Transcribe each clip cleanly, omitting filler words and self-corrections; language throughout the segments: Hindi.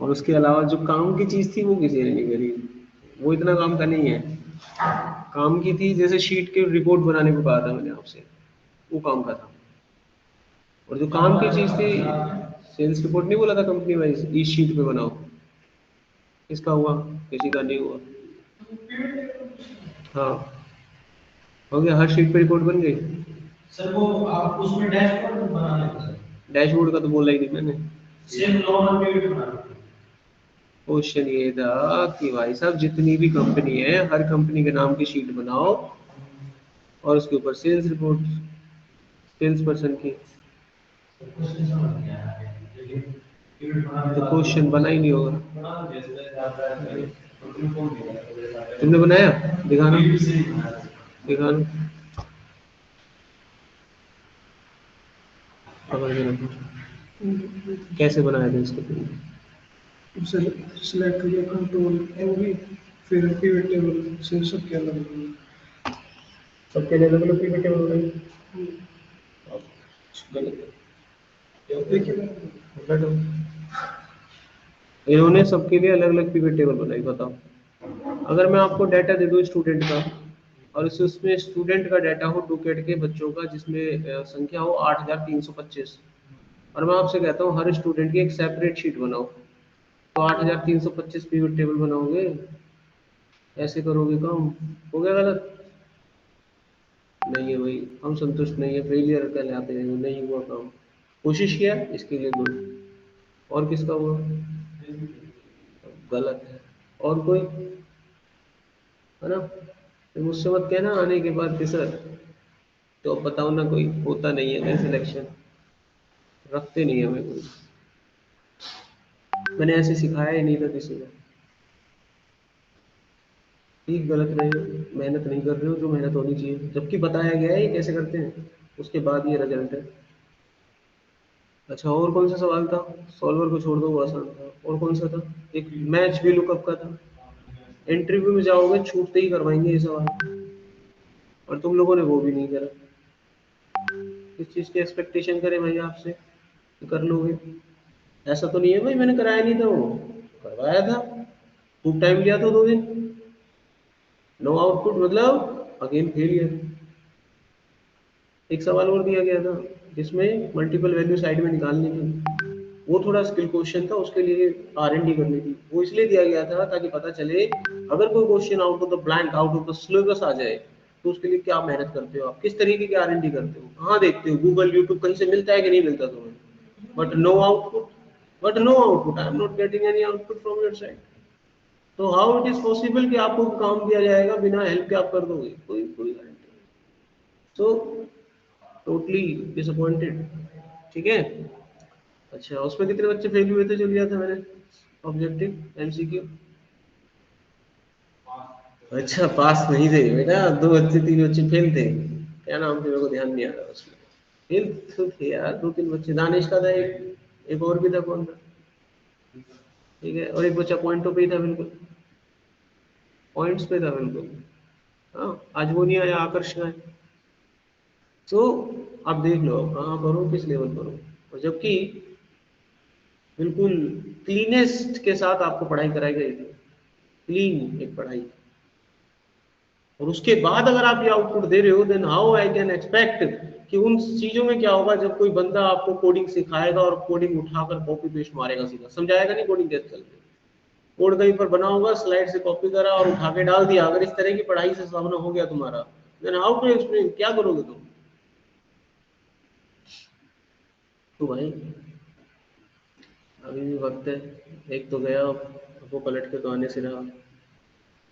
और उसके अलावा जो काम की चीज थी वो किसी ने नहीं करी। वो इतना काम का नहीं है। काम की थी, जैसे शीट के रिपोर्ट बनाने को कहा था मैंने आपसे, वो काम का था। और जो काम की चीज थी, सेल्स रिपोर्ट नहीं बोला था कंपनी वाइज, इस शीट पे बनाओ, किसका हुआ? किसी का नहीं हुआ। हाँ, हो गया, हर शीट पे रिपोर्ट बन गई। सर वो आप उसमें डैशबोर्ड बना लेते सर। डैशबोर्ड का तो बोला ही नहीं मैंने। सेम नॉर्मल पीवीटी बना लेते। क्वेश्चन ये था कि भाई साहब जितनी भी कंपनी है, हर कंपनी के नाम की शीट बनाओ और उसके ऊपर सेल्स रिपोर्ट, सेल्स पर्सन की। क्वेश्चन समझ नहीं आया लेकिन पीवीटी बनाने तो के बाद क्वेश्चन बना ही नहीं होगा। बना जैसे आप कंट्रोल कौन दिया तुमने बनाया? दिखाना, पीवीटी से ही बनाया। दिखाना, पकड़ के रखो। कैसे बनाया था इसको तुमने? सिलेक्ट किया कंट्रोल एनवी, फिर पिवट टेबल से सबके अलग अलग। सबके लिए अलग अलग पीवी टेबल बनाई? गलत है। देखिए बैठो। इन्होंने सबके लिए अलग अलग पीवी टेबल बनाई, बताओ। अगर मैं आपको डाटा दे दूं स्टूडेंट का, और उसमें स्टूडेंट का डाटा हो डुकेट के बच्चों का, जिसमें संख्या हो 8325, और मैं आपसे कहता हूँ हर स्टूडेंट की एक सेपरेट शीट बनाओ, तो 8325 पीवी टेबल बनाओगे? ऐसे करोगे काम? हो गया गलत? नहीं है भाई, हम संतुष्ट नहीं है, फेलियर कहलाते हैं, नहीं हुआ काम। कोशिश किया इसके लिए गुड। और किसका हुआ? गलत है। और कोई है ना? तो मुझसे मत कहना आने के बाद कि सर, तो अब बताओ ना, कोई होता नहीं है सिलेक्शन, रखते नहीं है हमें कोई। मैंने ऐसे सिखाया ही नहीं था किसी को। ठीक गलत रहे हो, मेहनत नहीं कर रहे हो जो मेहनत होनी चाहिए, जबकि बताया गया है ये कैसे करते हैं, उसके बाद ये रिजल्ट है। अच्छा, और कौन सा सवाल था? सॉल्वर को छोड़ दो, वो आसान था। और कौन सा था? एक मैच भी लुकअप का था। इंटरव्यू में जाओगे छूटते ही करवाएंगे ये सवाल, और तुम लोगों ने वो भी नहीं करा। किस चीज़ की एक्सपेक्टेशन करें भाई आपसे कि कर लोगे? ऐसा तो नहीं है भाई मैंने कराया नहीं था, वो करवाया था, खूब टाइम लिया था 2 दिन। नो आउटपुट मतलब अगेन फेलियर। एक सवाल और दिया गया था जिसमें मल्टीपल वैल्यू साइड में निकालनी थी, वो थोड़ा स्किल क्वेश्चन था, उसके लिए R&D करनी थी। वो इसलिए दिया गया था ताकि पता चले अगर कोई question out of the blank, out of the syllabus आ जाए, तो उसके लिए क्या मेहनत करते हो आप, किस तरीके की R&D करते हो, कहाँ देखते हो, गूगल यूट्यूब कहीं से मिलता है कि नहीं मिलता तुम्हें? But no output, but no output, I am not getting any output from your side. तो हाउ इट इज पॉसिबल कि आपको काम दिया जाएगा बिना हेल्प के आप कर दोगे? कोई कोई गारंटी नहीं। So totally disappointed. ठीक है। अच्छा, उसमें कितने बच्चे फेल हुए थे जो लिया था मैंने ऑब्जेक्टिव एमसीक्यू? अच्छा, पास नहीं थे बेटा, 2 बच्चे 3 बच्चे फेल थे। क्या नाम थे, मेरे को ध्यान नहीं आ रहा उसमें। फेल तो थे यार 2-3 बच्चे, दानिश का था एक और भी था, कौन था? ठीक है, और एक बच्चा पॉइंटों पे ही था, बिल्कुल पॉइंट्स पे था बिल्कुल। हाँ, आज वो नहीं आया, आकर्ष का है। तो आप देख लो अब कहाँ करो, किस लेवल करो। और जबकि बिल्कुल क्लीनेस्ट के साथ आपको पढ़ाई कराई गई थी, क्लीन एक पढ़ाई, और उसके बाद अगर आप ये आउटपुट दे रहे हो, then how I can expect कि उन चीजों में क्या होगा जब कोई बंदा आपको कोडिंग सिखाएगा और कोडिंग उठाकर कॉपी पेस्ट मारेगा, सीधा समझाएगा नहीं कोडिंग कैसे चलती है। कोड कहीं पर बना होगा, स्लाइड से कॉपी करा और उठा के डाल दिया। अगर इस तरह की पढ़ाई से सामना हो गया तुम्हारा, देन हाउ टू एक्सप्लेन, क्या करोगे तुम? तो भाई अभी भी वक्त है। एक तो गया, वो पलट के तो आने से रहा,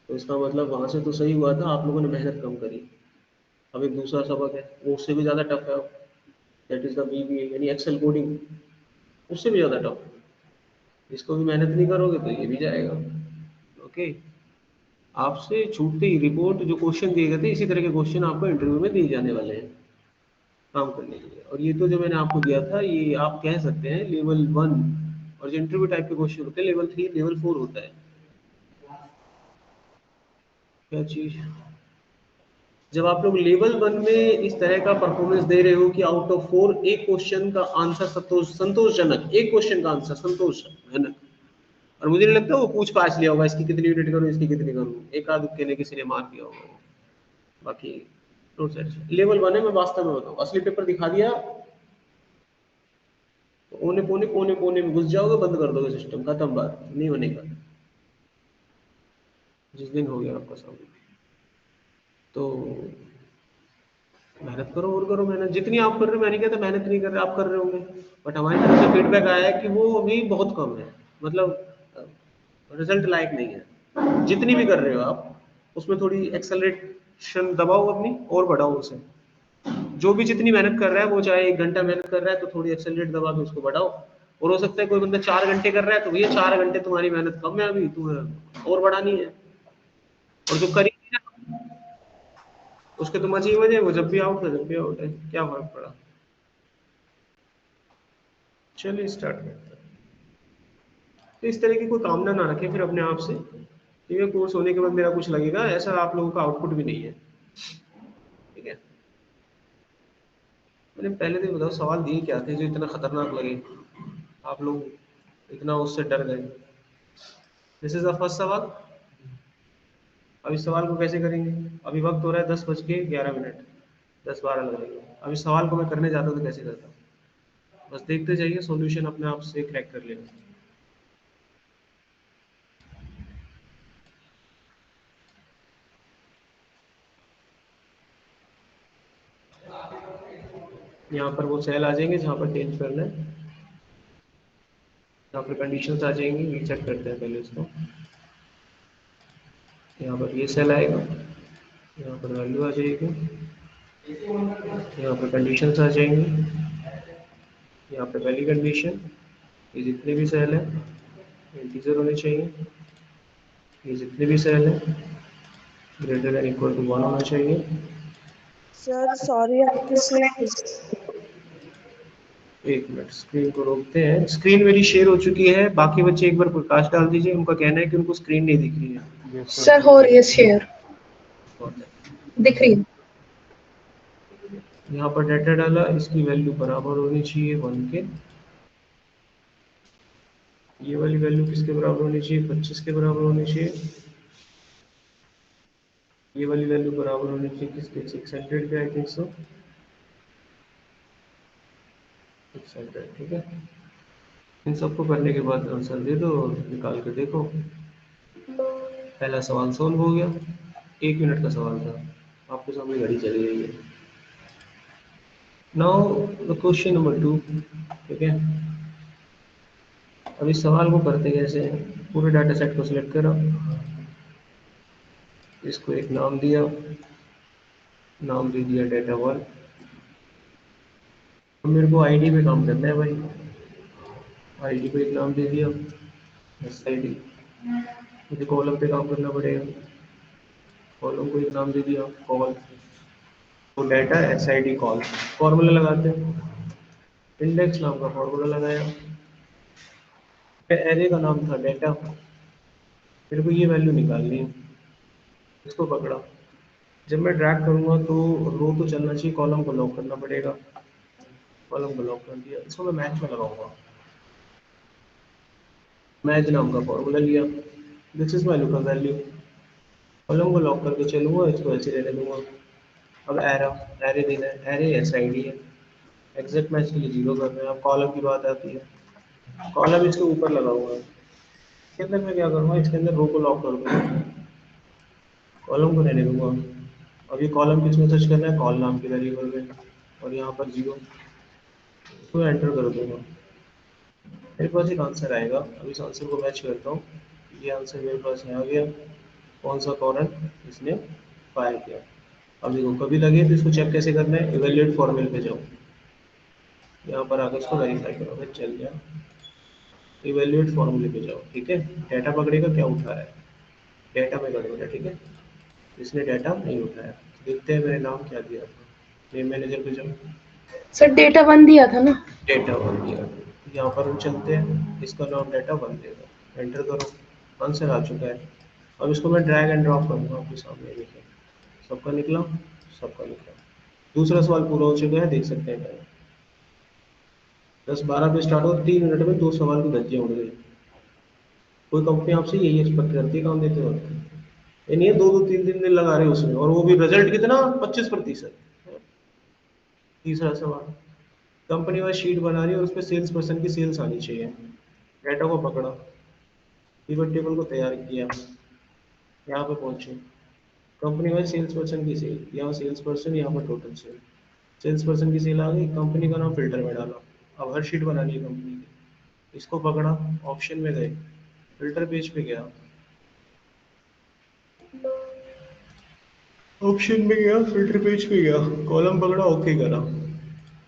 तो इसका मतलब वहां से तो सही हुआ था, आप लोगों ने मेहनत कम करी। अब एक दूसरा सबक है, वो उससे भी ज़्यादा टफ है, दैट इज़ द VBA यानी एक्सेल कोडिंग, उससे भी ज़्यादा टफ। इसको भी मेहनत नहीं करोगे तो ये भी जाएगा। ओके। आपसे छूटते ही रिपोर्ट, जो क्वेश्चन दिए गए थे इसी तरह के क्वेश्चन आपको इंटरव्यू में दिए जाने वाले हैं काम करने के लिए। और ये तो जो मैंने आपको दिया था, ये आप कह सकते हैं लेवल 1, और जो इंटरव्यू टाइप के क्वेश्चन होते हैं लेवल 3 लेवल 4 होता है। क्या चीज़? जब आप लोग लेवल 1 में इस तरह का परफॉर्मेंस दे रहे हो कि आउट ऑफ 4 एक क्वेश्चन का आंसर संतोषजनक, एक क्वेश्चन का आंसर संतोषजनक, और मुझे नहीं लगता वो पूछ पाछ लिया होगा इसकी कितनी यूनिट करूँ इसकी कितनी करूँ, एक आध तुक्के ने किसी ने मार दिया होगा वो। बाकी नोट सेट लेवल 1 है। मैं वास्तव में बताऊँ असली पेपर दिखा दिया तो कोने कोने कोने कोने में घुस जाओगे, बंद कर दोगे सिस्टम, खत्म बात, नहीं होने का। जिस दिन हो गया आपका सब, तो मेहनत करो और करो मेहनत जितनी आप कर रहे हो। मैंने कहा था मेहनत नहीं कर रहे, आप कर रहे होंगे, बट हमारी तरफ से फीडबैक आया है कि वो अभी बहुत कम है, मतलब रिजल्ट लायक नहीं है। जितनी भी कर रहे हो आप उसमें थोड़ी एक्सेलरेशन दबाओ अपनी और बढ़ाओ उसे। जो भी जितनी मेहनत कर रहा है वो चाहे 1 घंटा मेहनत कर रहा है तो थोड़ी एक्सेलरेट दबा के उसको बढ़ाओ। और हो सकता है कोई बंदा 4 घंटे कर रहा है तो भैया 4 घंटे तुम्हारी मेहनत कम है, अभी तुम्हें और बढ़ानी है। और जो करी उसके तो मजे ही मजे, वो जब भी आउट है जब भी आउट है, क्या फर्क पड़ा। चलिए स्टार्ट करते हैं। तो इस तरह की कोई कामना ना रखें फिर अपने आप से, ठीक है कोर्स होने के बाद मेरा कुछ लगेगा, ऐसा आप लोगों का आउटपुट भी नहीं है, ठीक है। मैंने पहले तो बताओ सवाल दिए क्या थे जो इतना खतरनाक लगे, आप लोग इतना उससे डर गए। दिस इज द फर्स्ट सवाल। अब इस सवाल को कैसे करेंगे, अभी वक्त हो रहा है 10:11, 10-12 लगेंगे। अब इस सवाल को मैं करने जाता तो कैसे करता, बस देखते जाइए सॉल्यूशन अपने आप से क्रैक कर लेगा। यहाँ पर वो सेल आ जाएंगे जहाँ पर चेंज करना है, यहाँ पर कंडीशंस आ जाएंगी, ये चेक करते हैं पहले इसको। यहाँ पर ये सेल आएगा, यहाँ पर वैल्यू आ जाएगी, यहाँ पर कंडीशंस आ जाएंगी, यहाँ पे पहली कंडीशन ये जितने भी सेल हैं इंटीजर होने चाहिए, ये जितने भी सेल हैं ग्रेटर देन इक्वल टू 1 होना चाहिए। सर सॉरी आपकी स्क्रीन। एक मिनट स्क्रीन को रोकते हैं, स्क्रीन मेरी शेयर हो चुकी है, बाकी बच्चे एक बार प्रकाश डाल दीजिए, उनका कहना है कि उनको स्क्रीन नहीं दिख रही है। सर हो रही है शेयर, दिख रही है। यहाँ पर डाटा डाला, इसकी वैल्यू बराबर होनी चाहिए 1 के, ये वाली वैल्यू किसके बराबर होनी चाहिए 25 के बराबर होनी चाहिए, ये वाली वैल्यू बराबर होनी चाहिए किसके 600 के, आई थिंक सो 600, ठीक है। इन सबको करने के बाद आंसर दे दो, निकाल कर देखो। पहला सवाल सोल्व हो गया, 1 मिनट का सवाल था, आपके सामने घड़ी चली गई है। नाउ द क्वेश्चन नंबर 2, ठीक है। अब इस सवाल को करते कैसे हैं, पूरे डाटा सेट को सिलेक्ट करो, इसको एक नाम दिया, नाम दे दिया डाटा 1। अब मेरे को आईडी पे काम करना है भाई, आईडी को एक नाम दे दिया एस आई डी। मुझे कॉलम पे काम करना पड़ेगा, कॉलम को एक नाम दे दिया कॉल, तो data S I D call. Formula लगाते हैं, इंडेक्स नाम का फॉर्मूला लगाया, एरे का नाम था डाटा, मेरे को ये वैल्यू निकालनी है, इसको पकड़ा। जब मैं ड्रैग करूंगा तो रो तो चलना चाहिए, कॉलम को लॉक करना पड़ेगा, कॉलम को लॉक कर दिया, इसको मैं मैच में लगाऊंगा, मैच नाम का फॉर्मूला लिया, this is my lookup value, column को लॉक करके चलूंगा, इसको ऐसे रहने दूंगा। अब एरे देना है, एरे एस आई डी है, एग्जैक्ट मैच के लिए 0 कर रहे हैं। अब कॉलम की बात आती है, कॉलम इसके ऊपर लगाऊंगा, इसके अंदर मैं क्या करूँगा, इसके अंदर रो को लॉक कर दूंगा, कॉलम को रहने दूंगा। अब ये कॉलम किस में सर्च करना है, कॉल नाम की वेरिएबल में, और यहाँ पर 0 तो एंटर कर दूंगा, मेरे पास एक आंसर आएगा। अब इस आंसर को मैच करता हूँ, ये आंसर मेरे पास आ गया, कौन सा कॉलम इसने फायर किया। अब देखो कभी लगे तो इसको चेक कैसे करना है, इवेल्युएट फॉर्मूले पे जाओ, यहाँ पर आकर इसको वेरीफाई करो, फिर चल गया, इवेल्युएट फॉर्मूले पे जाओ, ठीक है। डाटा पकड़ेगा क्या उठा रहा है, डाटा में गड़बड़ है, ठीक है, इसने डाटा नहीं उठाया। देखते हैं मैंने नाम क्या दिया था, नेम मैनेजर पे जाओ, सर डेटा 1 दिया था ना। डेटा 1 दिया, यहाँ पर हम चलते हैं, इसका नाम डाटा 1 देगा, एंटर करो, आंसर आ चुका है। अब इसको मैं ड्रैग एंड ड्रॉप करूँगा आपके सामने, देखिए सबका निकला, सबका निकला। दूसरा सवाल पूरा हो चुका है, देख सकते हैं टाइम 10-12 पे स्टार्ट हो, 3 मिनट में 2 सवाल की धज्जियाँ उड़ गई। कोई कंपनी आपसे यही एक्सपेक्ट करती है काम देते वक्त। ये नहीं है 2-2 3 दिन लगा रहे हो उसमें, और वो भी रिजल्ट कितना 25%। तीसरा सवाल, कंपनी वाइज शीट बना रही है और उस पर सेल्स पर्सन की सेल्स आनी चाहिए। डाटा को पकड़ा, पिवट टेबल को तैयार किया, यहाँ पे पहुंचे, कंपनी वाइज सेल्स पर्सन की सेल, यहाँ सेल्स पर्सन, यहाँ पर टोटल सेल, सेल्स पर्सन की सेल आ गई, कंपनी का नाम फिल्टर में डाला। अब हर शीट बनानी है कंपनी की, इसको पकड़ा, ऑप्शन में गए, फिल्टर पेज पे गया, ऑप्शन में गया, फिल्टर पेज पे गया, कॉलम पकड़ा, ओके करा।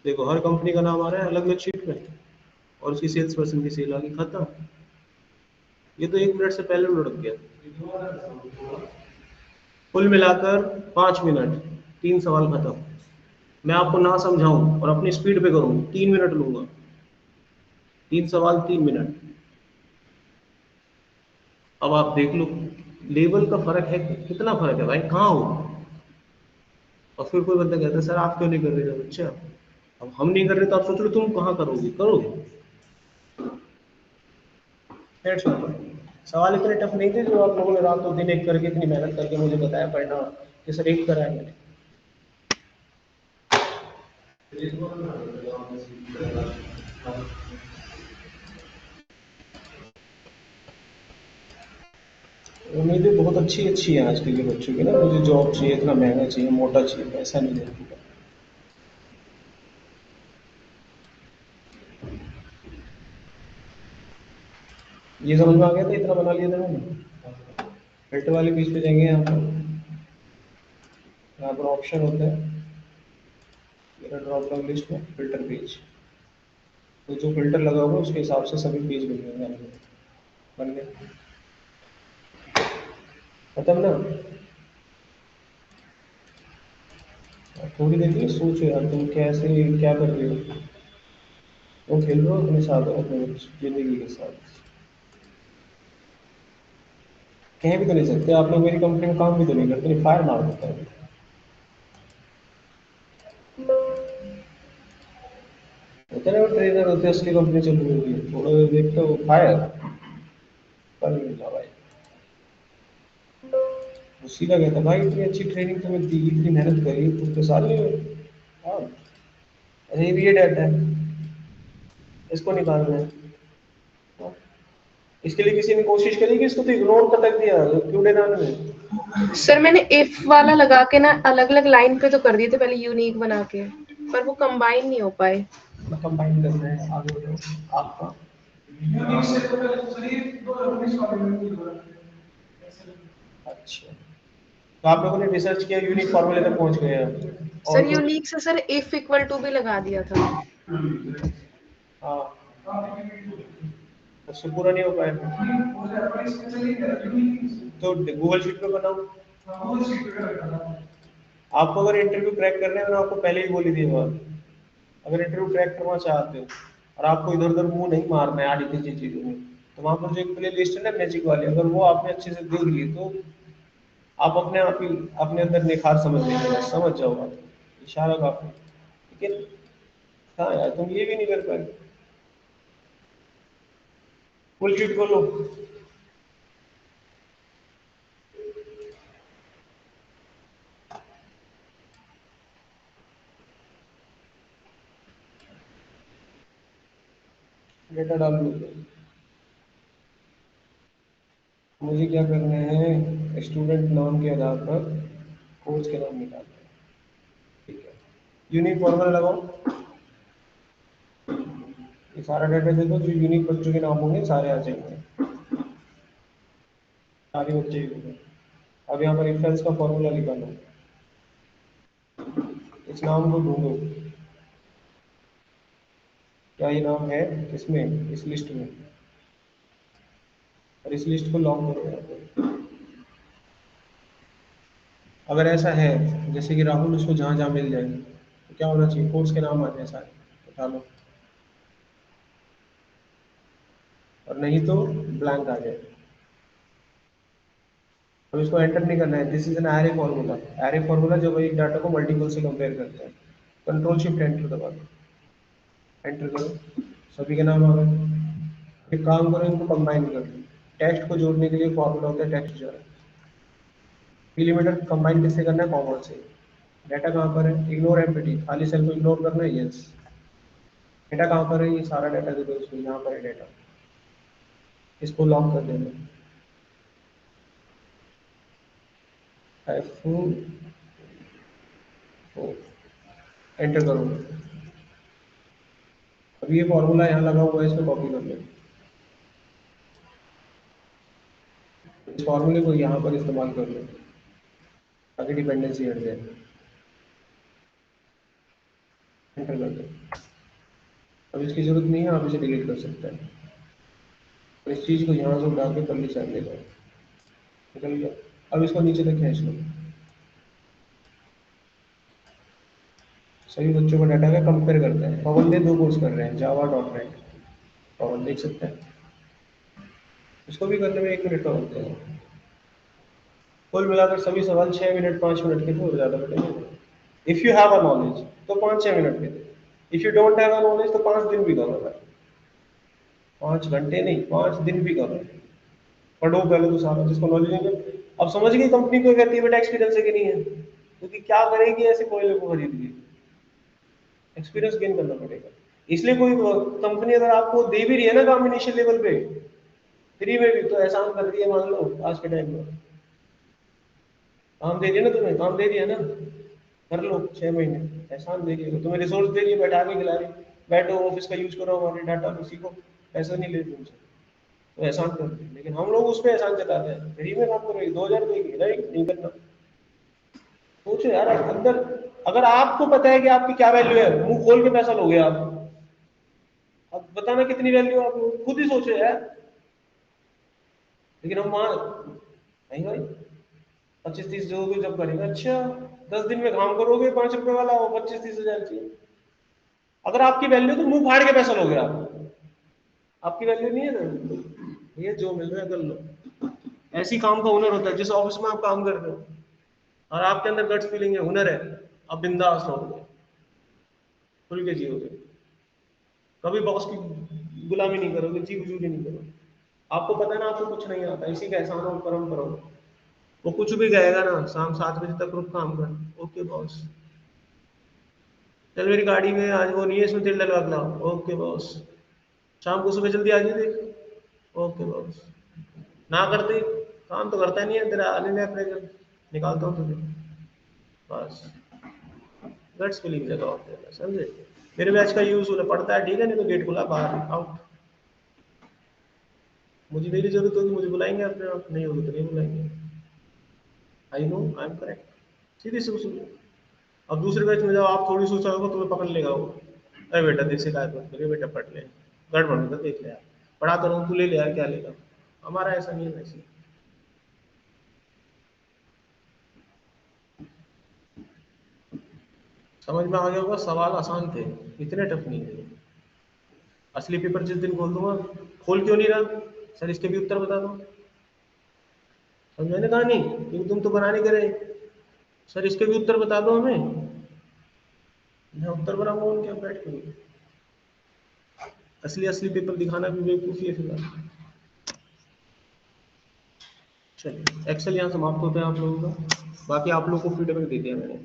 देखो हर कंपनी का नाम आ रहा है अलग अलग शीट में, और उसकी सेल्स पर्सन की सेल आ गई, खत्म। ये तो 1 मिनट से पहले लुढ़क गया। कुल मिलाकर 5 मिनट, 3 सवाल खत्म। मैं आपको ना समझाऊं और अपनी स्पीड पे करूं 3 मिनट लूंगा। 3 सवाल 3 मिनट। अब आप देख लो लेवल का फर्क है, कितना फर्क है भाई, कहाँ हो। और फिर कोई बंदा कहता है सर आप क्यों नहीं कर रहे थे बच्चा। अब हम नहीं कर रहे तो आप सोच लो तुम कहाँ करोगे, करोगे। That's all. सवाल इतने टफ नहीं थे जो आप लोगों ने रात और दिन एक करके इतनी मेहनत करके मुझे बताया पढ़ना कि सर एक करा है मैंने। उम्मीदें बहुत अच्छी अच्छी हैं आजकल के बच्चों की ना, मुझे जॉब चाहिए, इतना महंगा चाहिए, मोटा चाहिए, पैसा नहीं है। ये समझ में आ गया था, इतना बना लिया था मैंने। फिल्टर वाले पेज पे जाएंगे, यहाँ पर ऑप्शन होता है, मेरा ड्रॉप डाउन लिस्ट में फिल्टर पेज, तो जो फिल्टर लगा हुआ है उसके हिसाब से सभी पेज बन गए, बन गए, खत्म ना। थोड़ी देर के लिए सोचो यार तुम कैसे क्या कर रहे हो, तुम खेल रहे हो अपने साथ, अपने जिंदगी के साथ। कहीं भी तो नहीं सकते आप लोग, मेरी कंपनी में काम भी तो नहीं करते, नहीं फायर मार देता है। होता है वो ट्रेनर होते हैं, उसकी कंपनी चल रही होगी, थोड़ा देर देखते हो फायर कर मिला भाई। वो सीधा कहता भाई इतनी अच्छी ट्रेनिंग तुम्हें दी, इतनी मेहनत करी, तुम तो साले हाँ, अरे ये डाटा है, इसको निकालना है। हाँ, इसके लिए किसी ने कोशिश करी कि इसको तो इग्नोर कर रख दिया क्यों डालना है। सर मैंने इफ वाला लगा के ना अलग अलग लाइन पे तो कर दिए थे पहले यूनिक बना के, पर वो कंबाइन नहीं हो पाए। कंबाइन करना है आगे बढ़ो आपका। यूनिक से तो पहले दूसरी 2019 वाले में नहीं हुआ। अच्छा, तो आप लोगों ने रिसर्च किया, यूनिक फॉर्मूले तक पहुंच गए हैं, सर और कुछ। यूनिक से सर इफ इक्वल टू भी लगा दिया था। हाँ, उससे पूरा नहीं हो पाया, तो गूगल शीट पे बनाओ। आपको अगर इंटरव्यू क्रैक करना है, मैंने आपको पहले ही बोली थी बात, अगर इंटरव्यू क्रैक करना चाहते हो और आपको इधर उधर मुंह नहीं मारना है आड़ी तेजी चीजों में, तो वहां पर जो एक प्ले लिस्ट है ना मैजिक वाली, अगर वो आपने अच्छे से देख ली तो आप अपने आप ही अपने अंदर निखार समझ लीजिएगा, समझ जाओ बात, इशारा काफी। लेकिन हाँ यार तुम ये भी नहीं कर पाए। फुल शीट खोलो, डेटा डाल लो। मुझे क्या करना है, स्टूडेंट नाम के आधार पर कोर्स के नाम निकालना है, ठीक है। यूनिक फॉर्मूला लगाओ, ये सारा डाटा दे दो, जो यूनिक बच्चों के नाम होंगे सारे आ जाएंगे, सारे बच्चे ही होंगे। अब यहाँ पर रेफरेंस का फॉर्मूला निकालो, इस नाम को ढूंढो, क्या ये नाम है इसमें, इस लिस्ट में, और इस लिस्ट को लॉक करो यहाँ पे। अगर ऐसा है जैसे कि राहुल, उसको जहाँ जहाँ मिल जाए तो क्या होना चाहिए, कोर्स के नाम आ जाए सारे, उठा लो, और नहीं तो ब्लैंक आ जाए। अब इसको एंटर नहीं करना है, this is an array formula. Array formula जब एक डाटा को मल्टीपल से कंपेयर करता है, कंट्रोल शिफ्ट एंटर दबा दो, एंटर करो, सभी के नाम आ गए। एक काम करो, इनको कंबाइन कर लो, टेक्स्ट को जोड़ने के लिए फॉर्मूला होता है टेक्स्ट जॉइन। डिलीमीटर कंबाइन किससे करना है, कॉमन से। डाटा कहाँ पर है, इग्नोर एम्प्टी, खाली सेल को इग्नोर करना है, यस। डेटा कहाँ पर है, ये सारा डाटा दे दो इसको, यहाँ पर है डेटा, इसको लॉक कर देना। एंटर करोगे, अब ये फॉर्मूला यहाँ लगा हुआ है, इसको कॉपी कर लो, इस फॉर्मूले को यहाँ पर इस्तेमाल कर लो ताकि डिपेंडेंसी हट जाए। एंटर कर दो, अब इसकी जरूरत नहीं है, आप इसे डिलीट कर सकते हैं। और इस चीज को यहाँ से उठा के करली साइड ले जाओ, निकल गया। अब इसको नीचे तक खींच लो, सभी बच्चों का डाटा का कंपेयर करते हैं। पवन दे 2 कोर्स कर रहे हैं, जावा डॉट नेट, पवन देख सकते हैं। इसको भी करने में 1 मिनट का होता है। कुल मिलाकर सभी सवाल 6 मिनट 5 मिनट के थे, और ज़्यादा बेटे। If you have a knowledge तो 5-6 मिनट के थे, if you don't have a knowledge तो 5 दिन भी करो भाई, 5 घंटे नहीं 5 दिन भी करो। पढ़ो पहले तो सारा, जिसको नॉलेज नहीं है। अब समझ गई कंपनी को कहती है बेटा एक्सपीरियंस है कि नहीं है, क्योंकि क्या करेगी ऐसे कोयले को खरीद के, एक्सपीरियंस गेन करना पड़ेगा। इसलिए कोई कंपनी अगर आपको दे भी रही है ना काम इनिशियल लेवल पे फ्री में भी, तो एहसान कर रही है, मान लो आज के टाइम में काम दे रही है ना, तुम्हें काम दे रही है ना, कर लो 6 महीने, एहसान दे रही है तुम्हें, रिसोर्स दे रही है, बैठा के खिला रही है, बैठो ऑफिस का यूज करो, हमारे डाटा को सीखो, पैसा नहीं ले तुमसे, तो एहसान करते हैं। लेकिन हम लोग उस पर एहसान जताते हैं, फ्री में काम करोगे 2000 देगी, नहीं करना। सोचो यार, अंदर अगर आपको पता है कि आपकी क्या वैल्यू है, मुंह खोल के पैसा लोगे आप, अब बताना कितनी वैल्यू आप खुद ही सोचो यार। लेकिन हम वहां नहीं भाई, 25-30 दोगे जब करेंगे, अच्छा 10 दिन में काम करोगे 5 रुपए वाला, वो 25-30 हजार चाहिए। अगर आपकी वैल्यू तो मुंह फाड़ के पैसा लोगे आप, आपकी वैल्यू नहीं है ना, ये जो मिल रहा है कर लो। ऐसी काम का हुनर होता है, जिस ऑफिस में आप काम करते हो और आपके अंदर गट्स फीलिंग है, हुनर है, आप बिंदास रहोगे, खुल के जियोगे, कभी बॉस की गुलामी नहीं करोगे, जी वजूदी नहीं करोगे। आपको पता है ना आपको कुछ नहीं आता, इसी का एहसान हो कर्म करो। वो कुछ भी कहेगा ना, शाम 7 बजे तक रुक काम कर, ओके बॉस। चल मेरी गाड़ी में आज वो नहीं है, इसमें तेल डलवा के लाओ, ओके बॉस। शाम को सुबह जल्दी आ जाइए, देख, ओके बॉस। ना करते काम तो करता नहीं है, तेरा आने में प्रेशर निकालता हूँ तुझे, बस गट्स फीलिंग जगह होते हैं, समझे। मेरे बैच का यूज पड़ता है, ठीक है, नहीं तो गेट खुला, बाहर आउट। मुझे मेरी जरूरत होगी मुझे बुलाएंगे अपने आप, नहीं होगी तो नहीं बुलाएंगे। I know I am correct, सीधी सी उसूल। अब दूसरे बैच में जाओ, आप थोड़ी सोचा होगा तुम्हें पकड़ लेगा वो, अरे बेटा देख शिकायत मत करिए बेटा, पढ़ ले, गड़बड़ होगा देख ले यार, पढ़ा तो रहा हूँ, तू ले ले यार, क्या लेगा। हमारा ऐसा नहीं है वैसे। समझ में आ गया होगा, सवाल आसान थे, इतने टफ नहीं थे। असली पेपर जिस दिन खोल दूंगा, खोल क्यों नहीं रहा सर, इसके भी उत्तर बता दो। समझ में कहा नहीं, क्योंकि तुम तो बनाने करे, सर इसके भी उत्तर बता दो हमें, मैं उत्तर बनाऊंगा उनके बैठ के। असली असली पेपर दिखाना भी बेवकूफ़ी है फिलहाल। चलिए एक्सेल यहाँ समाप्त होता है आप लोगों का, बाकी आप लोगों को फीडबैक दे दिया मैंने,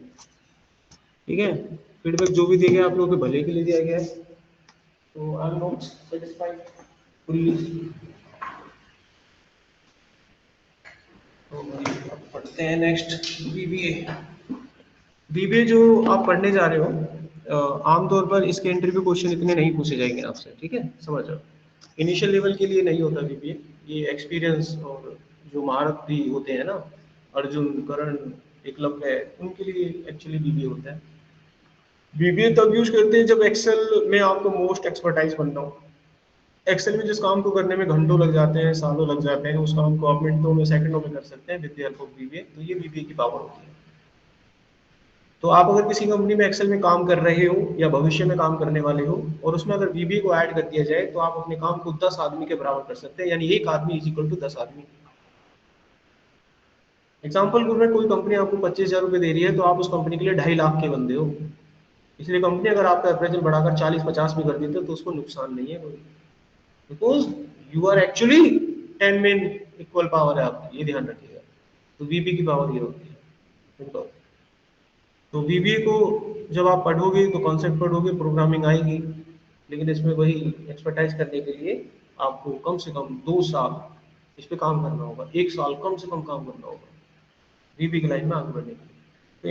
ठीक है। फीडबैक जो भी दिया गया आप लोगों के भले के लिए दिया गया है, तो आई एम नॉट सेटिस्फाइड फुल्ली। तो अब पढ़ते हैं नेक्स्ट बीबीए। बीबीए जो आप पढ़ने जा रहे हो, आमतौर पर इसके इंटरव्यू क्वेश्चन इतने नहीं पूछे जाएंगे आपसे, ठीक है, समझ जाओ। इनिशियल लेवल के लिए नहीं होता बीबीए, ये एक्सपीरियंस और जो महारत भी होते हैं ना, अर्जुन करण एकलव्य है, उनके लिए एक्चुअली बीबीए होता है। बीबीए तब यूज करते हैं जब एक्सेल में आपको मोस्ट एक्सपर्टाइज बनना हो। एक्सेल में जिस काम को करने में घंटों लग जाते हैं, सालों लग जाते हैं, उस काम को आप मिनटों में सेकंडों में कर सकते हैं with the help of BBA. तो ये बीबीए की पावर होती है। तो आप अगर किसी कंपनी में एक्सेल में काम कर रहे हो या भविष्य में काम करने वाले हो और उसमें अगर बीबीए को ऐड कर दिया जाए, तो आप अपने काम को 10 आदमी के बराबर कर सकते हैं, यानी एक आदमी इज इक्वल टू 10 आदमी। एग्जाम्पल में कोई कंपनी आपको 25,000 रुपये दे रही है, तो आप उस कंपनी के लिए 2.5 लाख के बंदे हो। इसलिए कंपनी अगर आपका अप्रेजल बढ़ाकर 40-50 भी कर देती है तो उसको नुकसान नहीं है कोई, बिकॉज यू आर एक्चुअली 10 में इक्वल पावर है आपकी, ये ध्यान रखिएगा। तो वीबी की पावर ये होती है, सिंपल। तो वीबीए को जब आप पढ़ोगे तो कॉन्सेप्ट पढ़ोगे, प्रोग्रामिंग आएगी, लेकिन इसमें वही एक्सपर्टाइज करने के लिए आपको कम से कम 2 साल इस पे काम करना होगा, 1 साल कम से कम काम करना होगा वीबी की लाइन में आगे बढ़ने के लिए। तो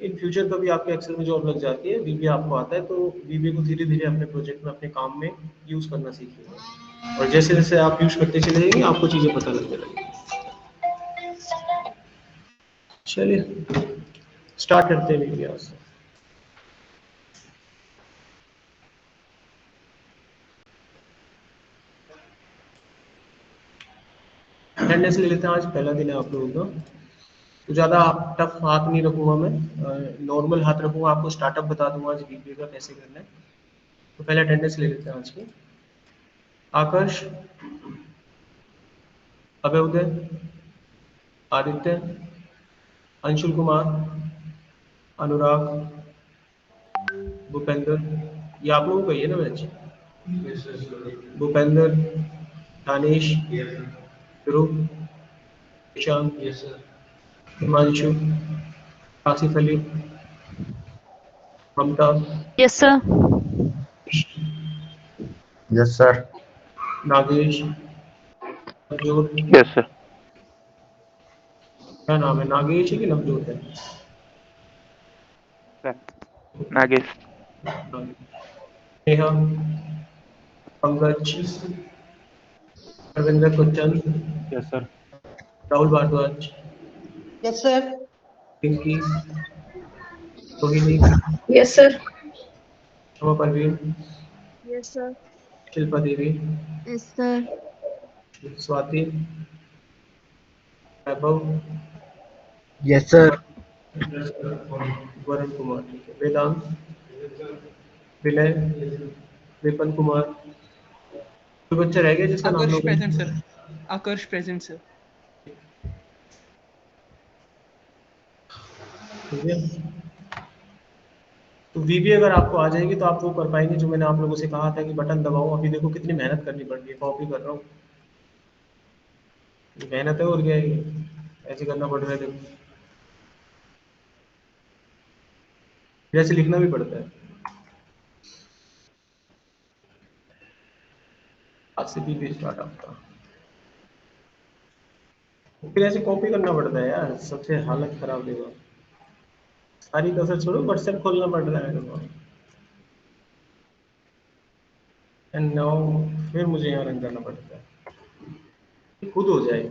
इन फ्यूचर कभी आपके एक्सेल में जॉब लग जाती है, वीबी आपको आता है, तो वीबी को धीरे धीरे अपने प्रोजेक्ट में अपने काम में यूज करना सीखिएगा, और जैसे जैसे आप यूज करते चले जाएंगे आपको चीजें पता लगने लगेगी। चलिए स्टार्ट करते हैं वीबी आज से। अटेंडेंस ले लेते हैं, आज पहला दिन है आप लोगों का, तो ज़्यादा टफ हाथ नहीं रखूंगा मैं, नॉर्मल हाथ रखूंगा, आपको स्टार्टअप बता दूंगा आज वीबीए का कैसे करना है। तो पहले अटेंडेंस ले लेते हैं आज की। आकर्ष, अभय उदय, आदित्य, अंशुल कुमार, अनुराग, भूपेंद्र, ये आप लोगों का ही है ना batch? Bhupendra, Danish, Dhruv, Ishan, Himanshu, Asif Ali, Mamta, yes sir. Yes sir. Nagesh, Navjot, yes sir. क्या नाम है, नागेश है कि नवजोत है? Nagesh. Neha, Pankaj, Ravindra Kuchan, yes sir. Rahul Bhardwaj, yes sir. Pinky, Rohini, yes sir. Kshama Parveen, yes sir. Shilpa Devi, yes sir. Swati, Vaibhav, yes sir. Varun Kumar, ठीक है, वेदांत, विनय, विपन कुमार, कोई बच्चा रह गया जिसका नाम आकर्ष लोग? Present sir. Aakarsh present sir. ठीक है, तो वीबी अगर आपको आ जाएगी तो आप वो कर पाएंगे जो मैंने आप लोगों से कहा था कि बटन दबाओ। अभी देखो कितनी मेहनत करनी पड़ रही है, कॉपी कर रहा हूँ, ये मेहनत है और क्या है, ये ऐसे करना पड़ रहा है, देखो जैसे लिखना भी पड़ता है। आज से वीबी स्टार्ट आपका, फिर ऐसे कॉपी करना पड़ता है यार, सबसे हालत खराब देगा। सारी कसर छोड़ो, व्हाट्सएप खोलना पड़ रहा है मेरे को, एंड नाउ फिर मुझे यहाँ रन करना पड़ता है, खुद हो जाए,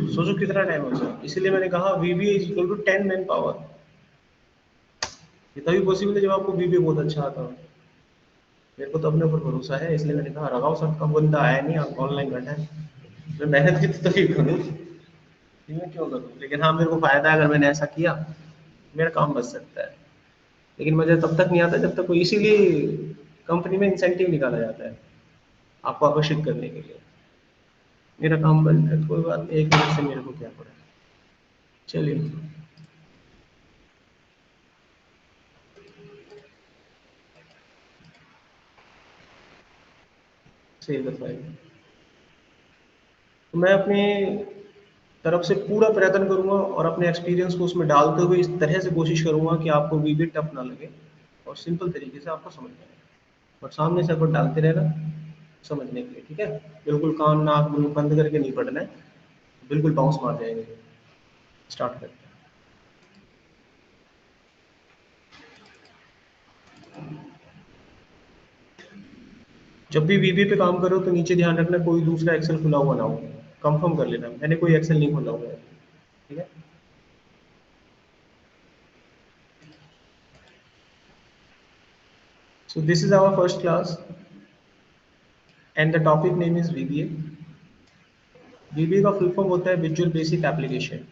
सोचो कितना टाइम हो जाए। इसलिए मैंने कहा VB is equal to 10 man power. ये तभी पॉसिबल है जब आपको वीबी बहुत अच्छा आता हो। मेरे को तो अपने ऊपर भरोसा है, इसलिए मैंने कहा रगाओ सबका बंदा आया नहीं, आप ऑनलाइन बैठा है, मैं मेहनत की तो तभी करूँ, मैं क्यों करूँ। लेकिन हाँ मेरे को फायदा है, अगर मैंने ऐसा किया मेरा काम बच सकता है, लेकिन मुझे तब तक नहीं आता जब तक कोई, इसीलिए कंपनी में इंसेंटिव निकाला जाता है आपको आकर्षित करने के लिए। मेरा काम बन है, कोई बात नहीं, 1 मिनट से मेरे को क्या पड़ा। चलिए सही बताइए, तो मैं अपनी तरफ से पूरा प्रयत्न करूंगा और अपने एक्सपीरियंस को उसमें डालते हुए इस तरह से कोशिश करूंगा कि आपको वीबी टफ ना लगे और सिंपल तरीके से आपको समझ में आए, और सामने से एफर्ट डालते रहना समझने के लिए, ठीक है। बिल्कुल कान नाक बिल्कुल बंद करके नहीं पढ़ना है, बिल्कुल बाउंस मार जाएंगे। स्टार्ट करते हैं। जब भी वीबी पे काम करो तो नीचे ध्यान रखना कोई दूसरा एक्सेल खुला हुआ ना हो, कंफर्म कर लेना मैंने कोई एक्सेल नहीं खुला हुआ है, ठीक है। So this is our first class and the topic name is VBA. VBA का फुल फॉर्म होता है विजुअल बेसिक एप्लीकेशन।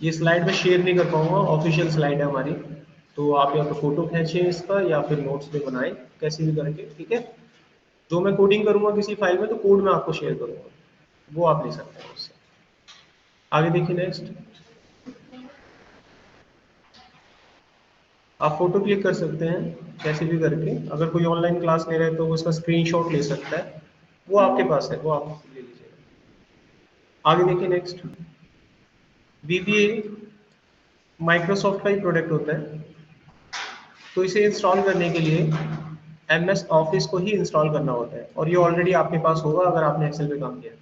ये स्लाइड में शेयर नहीं कर पाऊंगा, ऑफिशियल स्लाइड है हमारी, तो आप या तो फोटो खींचें इसका या फिर नोट्स पे बनाएं, कैसे भी करके, ठीक है। जो मैं कोडिंग करूंगा किसी फाइल में तो कोड में आपको शेयर करूंगा, वो आप ले सकते हैं उससे। आगे देखिए नेक्स्ट, आप फोटो क्लिक कर सकते हैं कैसे भी करके, अगर कोई ऑनलाइन क्लास ले रहे हैं तो वो उसका स्क्रीनशॉट ले सकता है वो आपके पास है, वो आप ले लीजिएगा। आगे देखिए नेक्स्ट, VBA माइक्रोसॉफ्ट का ही प्रोडक्ट होता है, तो इसे इंस्टॉल करने के लिए MS ऑफिस को ही इंस्टॉल करना होता है, और ये ऑलरेडी आपके पास होगा अगर आपने एक्सेल पे काम किया है।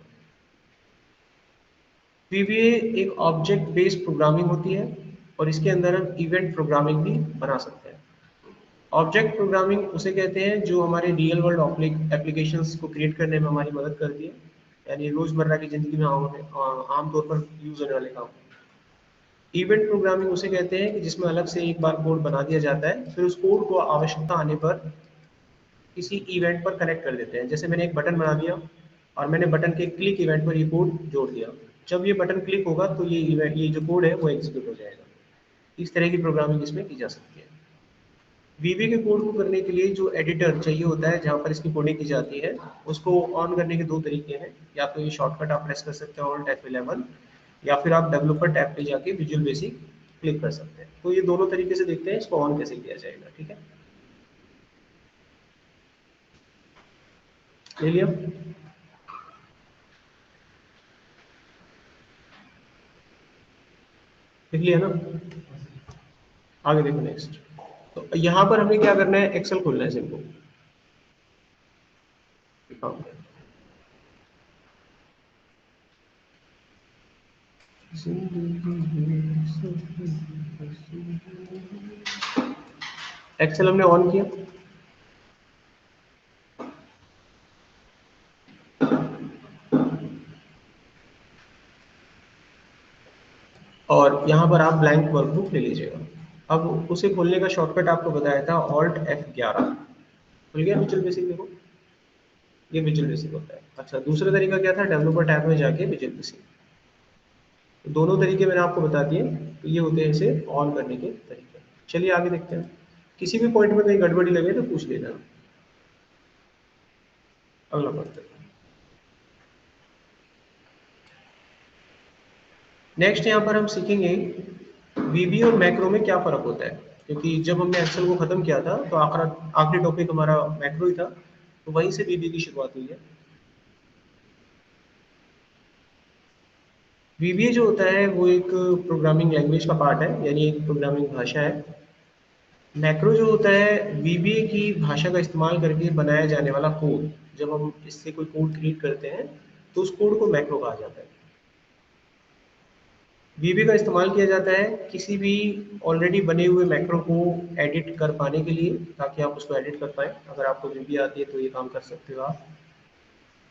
VBA एक ऑब्जेक्ट बेस्ड प्रोग्रामिंग होती है, और इसके अंदर हम इवेंट प्रोग्रामिंग भी बना सकते हैं। ऑब्जेक्ट प्रोग्रामिंग उसे कहते हैं जो हमारे रियल वर्ल्ड एप्लीकेशंस को क्रिएट करने में हमारी मदद करती है, यानी रोजमर्रा की जिंदगी में आमतौर पर यूज होने वाले काम। इवेंट प्रोग्रामिंग उसे कहते हैं कि जिसमें अलग से एक बार कोड बना दिया जाता है, फिर उस कोड को आवश्यकता आने पर किसी इवेंट पर कनेक्ट कर देते हैं। जैसे मैंने एक बटन बना दिया और मैंने बटन के क्लिक इवेंट पर ये कोड जोड़ दिया, जब ये बटन क्लिक होगा तो ये जो कोड है वो एग्जीक्यूट हो जाएगा। इस तरह की प्रोग्रामिंग इसमें की जा सकती है। VB के कोड को करने के लिए जो एडिटर चाहिए होता है जहाँ पर इसकी कोडिंग की जाती है, उसको ऑन करने के दो तरीके हैं। या तो ये शॉर्टकट आप प्रेस कर सकते हैं Alt F11, या फिर आप डेवलपर टैब पे जाके विजुअल बेसिक क्लिक कर सकते हैं। तो ये दोनों तरीके से देखते हैं इसको ऑन कैसे किया जाएगा। ठीक है, ले लिया। लिख लिया ना, आगे देखो नेक्स्ट। तो यहाँ पर हमें क्या करना है, एक्सेल खोलना है सिंपल। एक्सेल हमने ऑन किया, और यहाँ पर आप ब्लैंक वर्कबुक ले लीजिएगा। अब उसे खोलने का शॉर्टकट आपको बताया था Alt F11। खुल गया विजुअल बेसिक, देखो ये विजुअल बेसिक होता है। अच्छा, दूसरा तरीका क्या था, डेवलपर टैब में जाके विजुअल बेसिक। तो दोनों तरीके मैंने आपको बता दिए, तो ये होते हैं इसे ऑन करने के तरीके। चलिए आगे देखते हैं, किसी भी पॉइंट में कहीं गड़बड़ी लगे तो पूछ लेना। अगला पॉइंट नेक्स्ट, यहाँ पर हम सीखेंगे VB और मैक्रो में क्या फर्क होता है, क्योंकि जब हमने एक्सेल को खत्म किया था तो आखिरी टॉपिक हमारा मैक्रो ही था, तो वहीं से VB की शुरुआत हुई है। VBA जो होता है वो एक प्रोग्रामिंग लैंग्वेज का पार्ट है, यानी एक प्रोग्रामिंग भाषा है। मैक्रो जो होता है VBA की भाषा का इस्तेमाल करके बनाया जाने वाला कोड। जब हम इससे कोई कोड क्रिएट करते हैं तो उस कोड को मैक्रो कहा जाता है। VB का इस्तेमाल किया जाता है किसी भी ऑलरेडी बने हुए मैक्रो को एडिट कर पाने के लिए, ताकि आप उसको एडिट कर पाएँ। अगर आपको VB आती है तो ये काम कर सकते हो आप।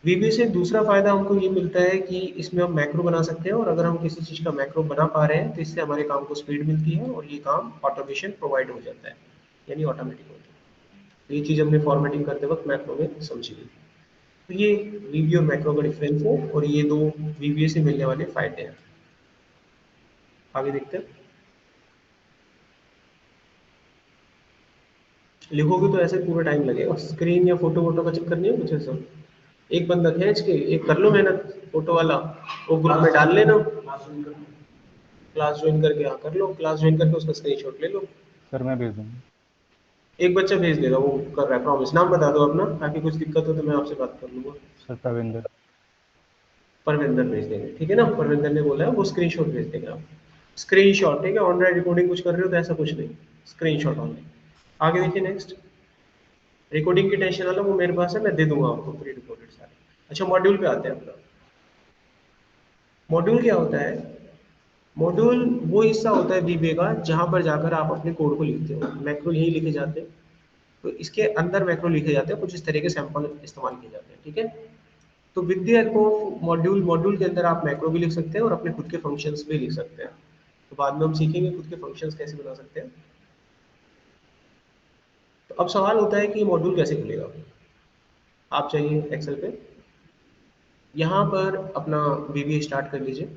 VB से दूसरा फायदा हमको ये मिलता है कि इसमें हम मैक्रो बना सकते हैं, और अगर हम किसी चीज़ का मैक्रो बना पा रहे हैं तो इससे हमारे काम को स्पीड मिलती है और ये काम ऑटोमेशन प्रोवाइड हो जाता है, यानी ऑटोमेटिक होता है। तो ये चीज़ हमने फॉर्मेटिंग करते वक्त मैक्रो में समझी हुई। तो ये VB और मैक्रो का डिफरेंस है, और ये दो VBA से मिलने वाले फायदे हैं। आगे देखते हैं। लिखोगे तो ऐसे पूरा टाइम लगेगा, स्क्रीन या फोटो वोटो का चक्कर नहीं है कुछ ऐसा। एक बंदा खींच के एक कर लो मेहनत, फोटो वाला वो ग्रुप में डाल लेना, क्लास ज्वाइन करके हाँ कर लो, क्लास ज्वाइन करके उसका स्क्रीनशॉट ले लो। सर मैं भेज दूंगा। एक बच्चा भेज देगा, वो कर रहा है प्रॉमिस। नाम बता दो अपना, ताकि कुछ दिक्कत हो तो मैं आपसे बात कर लूंगा। सर प्रविंदर। परविंदर भेज देंगे, ठीक है ना, परविंदर ने बोला है, वो स्क्रीनशॉट भेज देगा आप। स्क्रीनशॉट, ठीक है, ऑनलाइन रिकॉर्डिंग कुछ कर रहे हो तो ऐसा कुछ नहीं, स्क्रीनशॉट ऑनलाइन। आगे देखिए नेक्स्ट, रिकॉर्डिंग की टेंशन वाला वो मेरे पास है, मैं दे दूंगा आपको प्री रिकॉर्डेड सारे। अच्छा, मॉड्यूल पे आते हैं अपना। मॉड्यूल क्या होता है, मॉड्यूल वो हिस्सा होता है VBA का जहां पर जाकर आप अपने कोड को लिखते हो। मैक्रो यही लिखे जाते हैं, तो इसके अंदर मैक्रो लिखे जाते हैं, कुछ इस तरह के सैंपल इस्तेमाल किए जाते हैं। ठीक है, तो with the help of module, module के अंदर आप मैक्रो भी लिख सकते हैं और अपने खुद के फंक्शंस भी लिख सकते हैं। तो बाद में हम सीखेंगे खुद के फंक्शंस कैसे बना सकते हैं। तो अब सवाल होता है कि मॉड्यूल कैसे खुलेगा। आप चाहिए एक्सेल पे, यहाँ पर अपना VBA स्टार्ट कर लीजिए।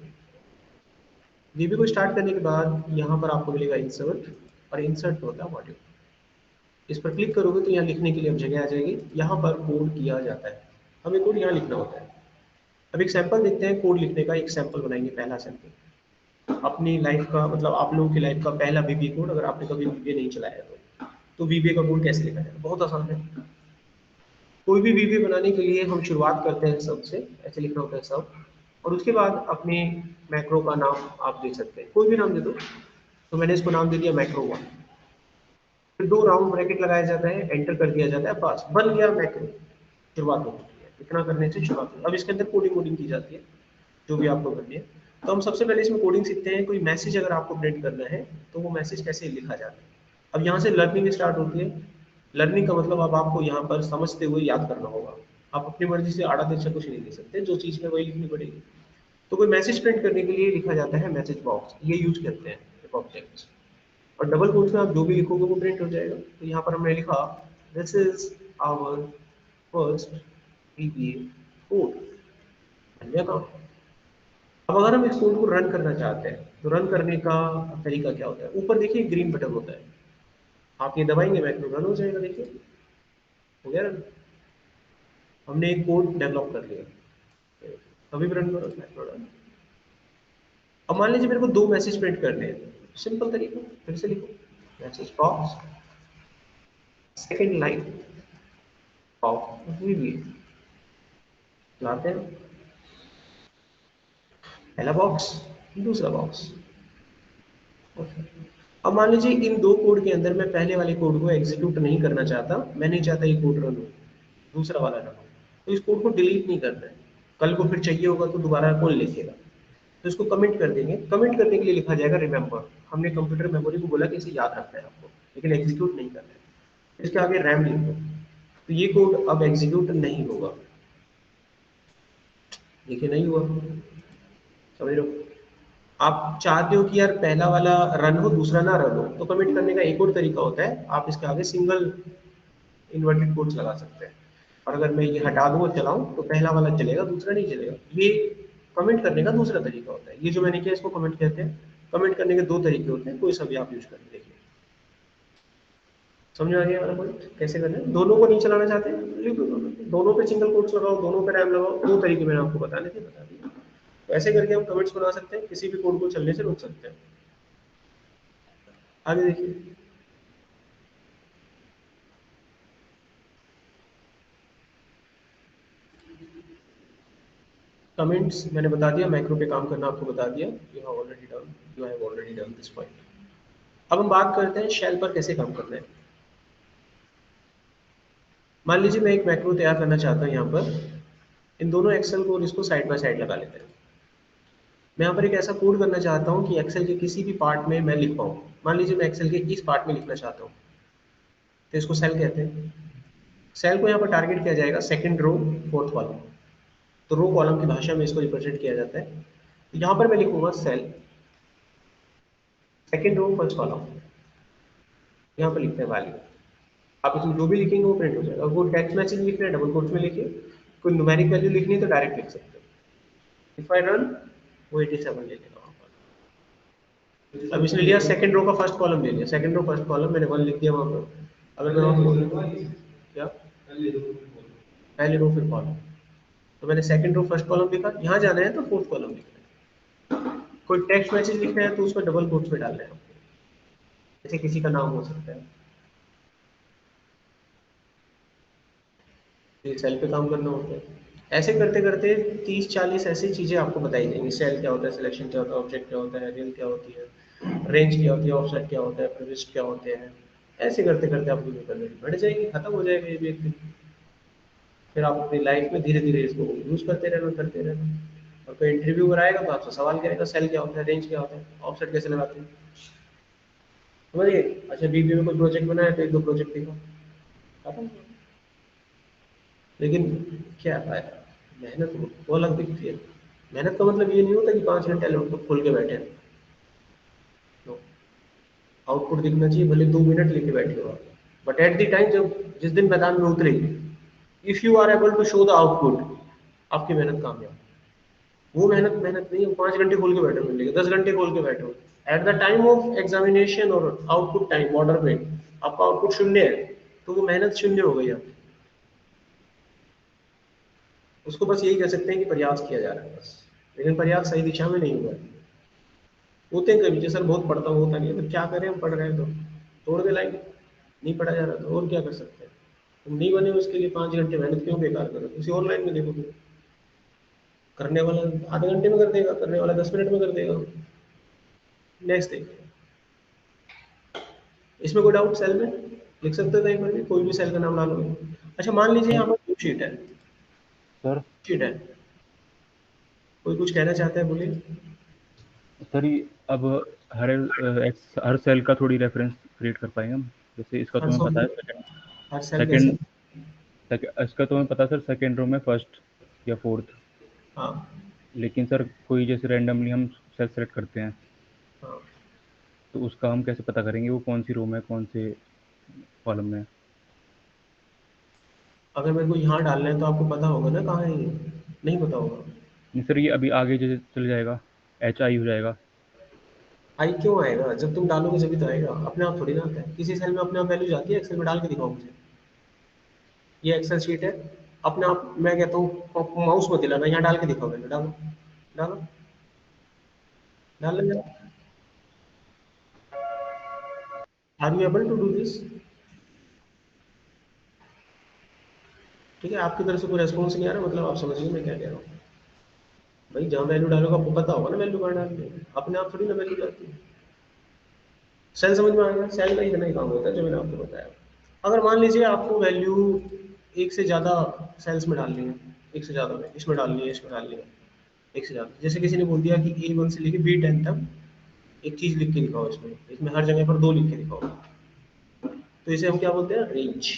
VBA को स्टार्ट करने के बाद यहाँ पर आपको मिलेगा इंसर्ट, और इंसर्ट होता है मॉड्यूल। इस पर क्लिक करोगे तो यहाँ लिखने के लिए अब जगह आ जाएगी, यहाँ पर कोड किया जाता है। हमें कोड यहाँ लिखना होता है। अब एक सैंपल देखते हैं कोड लिखने का, एक सैंपल बनाएंगे, पहला सैंपल अपनी लाइफ का, मतलब आप लोगों की लाइफ का पहला VBA कोड, अगर आपने कभी VBA नहीं चलाया तो VBA का कोड कैसे लिखा है, बहुत आसान है। कोई भी वीडियो बनाने के लिए हम शुरुआत करते हैं सबसे, ऐसे लिखना होता है सब, और उसके बाद अपने मैक्रो का नाम आप दे सकते हैं, कोई भी नाम दे दो। तो मैंने इसको नाम दे दिया मैक्रो 1। फिर 2 राउंड ब्रैकेट लगाया जाता है, एंटर कर दिया जाता है, बस बन गया मैक्रो, शुरुआत हो चुकी है। इतना करने से शुरुआत हो। अब इसके अंदर कोडिंग वोडिंग की जाती है, जो भी आपको करनी है। तो हम सबसे पहले इसमें कोडिंग सीखते हैं। कोई मैसेज अगर आपको प्रिंट करना है तो वो मैसेज कैसे लिखा जाता है। अब यहाँ से लर्निंग स्टार्ट होती है। लर्निंग का मतलब अब आपको यहाँ पर समझते हुए याद करना होगा। आप अपनी मर्जी से आड़ा तिरछा कुछ नहीं लिख सकते, जो चीज़ में वही लिखनी पड़ेगी। तो कोई मैसेज प्रिंट करने के लिए लिखा जाता है मैसेज बॉक्स, ये यूज करते हैं ऑब्जेक्ट्स। और डबल कोट्स में आप जो भी लिखोगे वो प्रिंट हो जाएगा। तो यहाँ पर हमने लिखा this is our first VBA code, अन्य काम। अब अगर हम इस कोड को रन करना चाहते हैं तो रन करने का तरीका क्या होता है। ऊपर देखिए ग्रीन बटन होता है, आप ये दबाएंगे मैक्रो रन हो जाएगा। देखिए हो गया रन, हमने एक कोड डेवलप कर लिया। अभी भी रन करो मैक्रो रन। अब मान लीजिए मेरे को 2 मैसेज प्रिंट करने हैं, सिंपल तरीका, फिर से लिखो message box, second line of VBA, लाते हैं पहला बॉक्स, दूसरा बॉक्स। अब मान लीजिए इन 2 कोड के अंदर मैं पहले वाले कोड को एग्जीक्यूट नहीं करना चाहता, मैं नहीं चाहता ये कोड रन हो, दूसरा वाला रन हो। तो इस कोड को डिलीट नहीं करना है, कल को फिर चाहिए होगा तो दोबारा कौन लिखेगा। तो इसको कमेंट कर देंगे। कमेंट करने के लिए लिखा जाएगा रिमेंबर। हमने कंप्यूटर मेमोरी को बोला कि इसे याद रखना है आपको, लेकिन एग्जीक्यूट नहीं करना है। इसके आगे रैम लिख दो, तो ये कोड अब एग्जीक्यूट नहीं होगा। देखिए नहीं हुआ, समझ रहे हो। आप चाहते हो कि यार पहला वाला रन हो दूसरा ना रन हो, तो कमेंट करने का एक और तरीका होता है, आप इसके आगे सिंगल इन्वर्टेड कोट्स लगा सकते हैं। और अगर मैं ये हटा दूं और चलाऊं तो पहला वाला चलेगा, दूसरा नहीं चलेगा। ये कमेंट करने का दूसरा तरीका होता है। ये जो मैंने किया इसको कमेंट कहते हैं। कमेंट करने के 2 तरीके होते हैं, कोई सा भी आप यूज करके देखिए। समझ आ गया वाला पॉइंट कैसे करना है। दोनों को नहीं चलाना चाहते लिख दो, दोनों पे सिंगल कोट्स लगाओ, दोनों पे रैम लगाओ। 2 तरीके मैंने आपको बताने थे, बता दिए। तो ऐसे करके हम कमेंट्स बना सकते हैं, किसी भी कोड को चलने से रोक सकते हैं। आगे देखिए, कमेंट्स मैंने बता दिया, मैक्रो पे काम करना आपको बता दिया। You have already done this point. अब हम बात करते हैं शेल पर कैसे काम करना है। मान लीजिए मैं एक मैक्रो तैयार करना चाहता हूं। यहाँ पर इन दोनों एक्सेल को और इसको साइड बाय साइड लगा लेते हैं। मैं यहाँ पर एक ऐसा कोड करना चाहता हूँ कि एक्सेल के किसी भी पार्ट में मैं लिख पाऊँ। मान लीजिए मैं एक्सेल के इस पार्ट में लिखना चाहता हूँ, तो इसको सेल कहते हैं। सेल को यहाँ पर टारगेट किया जाएगा सेकंड रो फोर्थ कॉलम। तो रो कॉलम की भाषा में इसको रिप्रेजेंट किया जाता है। तो यहाँ पर मैं लिखूंगा cell second row first column, यहाँ पर लिखते हैं वैल्यू। आप इसमें जो भी लिखेंगे वो प्रिंट हो जाएगा। अगर टेक्स्ट मैसेज लिखना है डबल कोट्स में लिखिए, कोई न्यूमेरिक वैल्यू लिखनी है तो डायरेक्ट लिख सकते हैं। इफ आई रन वो 87 ले लेगा वहाँ पर। अब इसने लिया सेकंड रो का फर्स्ट कॉलम ले लिया, सेकंड रो फर्स्ट कॉलम मैंने 1 लिख दिया वहाँ पर। अगर मैं वहाँ पर क्या पहले रो फिर कॉलम, तो मैंने सेकंड रो फर्स्ट कॉलम लिखा। यहाँ जाना है तो फोर्थ कॉलम लिखना है। कोई टेक्स्ट मैसेज लिखना है तो उसमें डबल कोट्स में डालना है आपको, जैसे किसी का नाम हो सकता है। सेल पे काम करना होता है। ऐसे करते करते 30-40 ऐसी चीजें आपको बताई जाएंगी। सेल क्या होता है, सिलेक्शन क्या होता है, ऑब्जेक्ट क्या होता है, रेल क्या होती है, रेंज क्या होती है, ऑफसेट क्या होता है, प्रविष्ट क्या होते हैं। ऐसे करते करते आपकी वोकैबुलरी बढ़ जाएगी, खत्म हो जाएगा ये भी एक दिन। फिर आप अपनी लाइफ में धीरे धीरे इसको यूज करते रहना। और कोई इंटरव्यू कराएगा तो आपसे सवाल करेगा सेल क्या होता है, रेंज क्या होता है, ऑफसेट कैसे लगाते हैं, समझिए। अच्छा बीबीए में कोई प्रोजेक्ट बनाया तो 1-2 प्रोजेक्ट लिखा, खत्म। लेकिन क्या फायदा, मेहनत वो अलग दिखती है। मेहनत का मतलब ये नहीं होता कि 5 घंटे लैपटॉप खोल के बैठे हैं। तो आउटपुट दिखना चाहिए, भले 2 मिनट लेके बैठे हो आप, बट एट द टाइम जब जिस दिन मैदान में उतरे, if you are able to show the output, आपकी मेहनत कामयाब। वो मेहनत नहीं है 5 घंटे खोल के बैठे हो, लेकिन 10 घंटे खोल के बैठे हो। At the time of examination और आउटपुट टाइम बॉर्डर पे आपका आउटपुट 0 है, तो वो मेहनत 0 हो गई आपकी। उसको बस यही कह सकते हैं कि प्रयास किया जा रहा है बस, लेकिन प्रयास सही दिशा में नहीं हुआ है। होते हैं कभी, सर बहुत पढ़ता हूँ, होता नहीं है, तो क्या करें, हम पढ़ रहे हैं तो तोड़ दे लाइन, नहीं पढ़ा जा रहा तो और क्या कर सकते हैं। तुम नहीं बने उसके लिए 5 घंटे मेहनत क्यों बेकार करो, किसी और लाइन में देखो तुम। करने वाला आधे घंटे में कर देगा, करने वाला 10 मिनट में कर देगा। नेक्स्ट देखिए, इसमें कोई डाउट सेल में लिख सकते हो कहीं पर भी, कोई भी सेल का नाम डालोगे। अच्छा मान लीजिए यहाँ पर शीट है, सर शीट है, कोई कुछ कहना चाहता है बोलिए। सर ये अब हर सेल का थोड़ी रेफरेंस क्रिएट कर पाएंगे हम, जैसे इसका हर तुम्हें पता है हर सेल कैसे? इसका तुम्हें पता है सर सेकंड रो में फर्स्ट या फोर्थ, हाँ लेकिन सर कोई जैसे रैंडमली हम सेल सेलेक्ट करते हैं हाँ, तो उसका हम कैसे पता करेंगे वो कौन सी रो में कौन से कॉलम में है? अगर मेरे को यहाँ डालना है तो आपको पता होगा ना कहाँ है ये, नहीं पता होगा। नहीं सर ये अभी आगे जैसे चल जाएगा HI हो जाएगा। आई क्यों आएगा, जब तुम डालोगे जब तो आएगा, अपने आप थोड़ी ना आता है। किसी सेल में अपने आप वैल्यू जाती है, एक्सेल में डाल के दिखाओ मुझे। ये एक्सेल शीट है, अपने आप मैं कहता हूँ माउस मत हिलाना, यहाँ डाल के दिखाओ, वैल्यू डालो, डालो, डाल ले। Are you able to do this? ठीक है, आपकी तरफ से कोई रेस्पॉन्स नहीं आ रहा, मतलब आप समझिए मैं क्या कह रहा हूँ। भाई जहाँ वैल्यू डालोगे आपको पता होगा ना वैल्यू कहाँ डालनी है, अपने आप थोड़ी ना वैल्यू जाती है। सेल समझ में आ गया? सेल का इतना ही काम होता है जो मैंने आपको बताया। अगर मान लीजिए आपको वैल्यू एक से ज़्यादा सेल्स में डालनी है, एक से ज़्यादा में, इसमें डालनी है, इसमें डालनी है, एक से ज़्यादा, जैसे किसी ने बोल दिया कि A1 से लेके B10 तक एक चीज़ लिख के दिखाओ, इसमें हर जगह पर 2 लिख के दिखाओ, तो इसे हम क्या बोलते हैं? रेंज।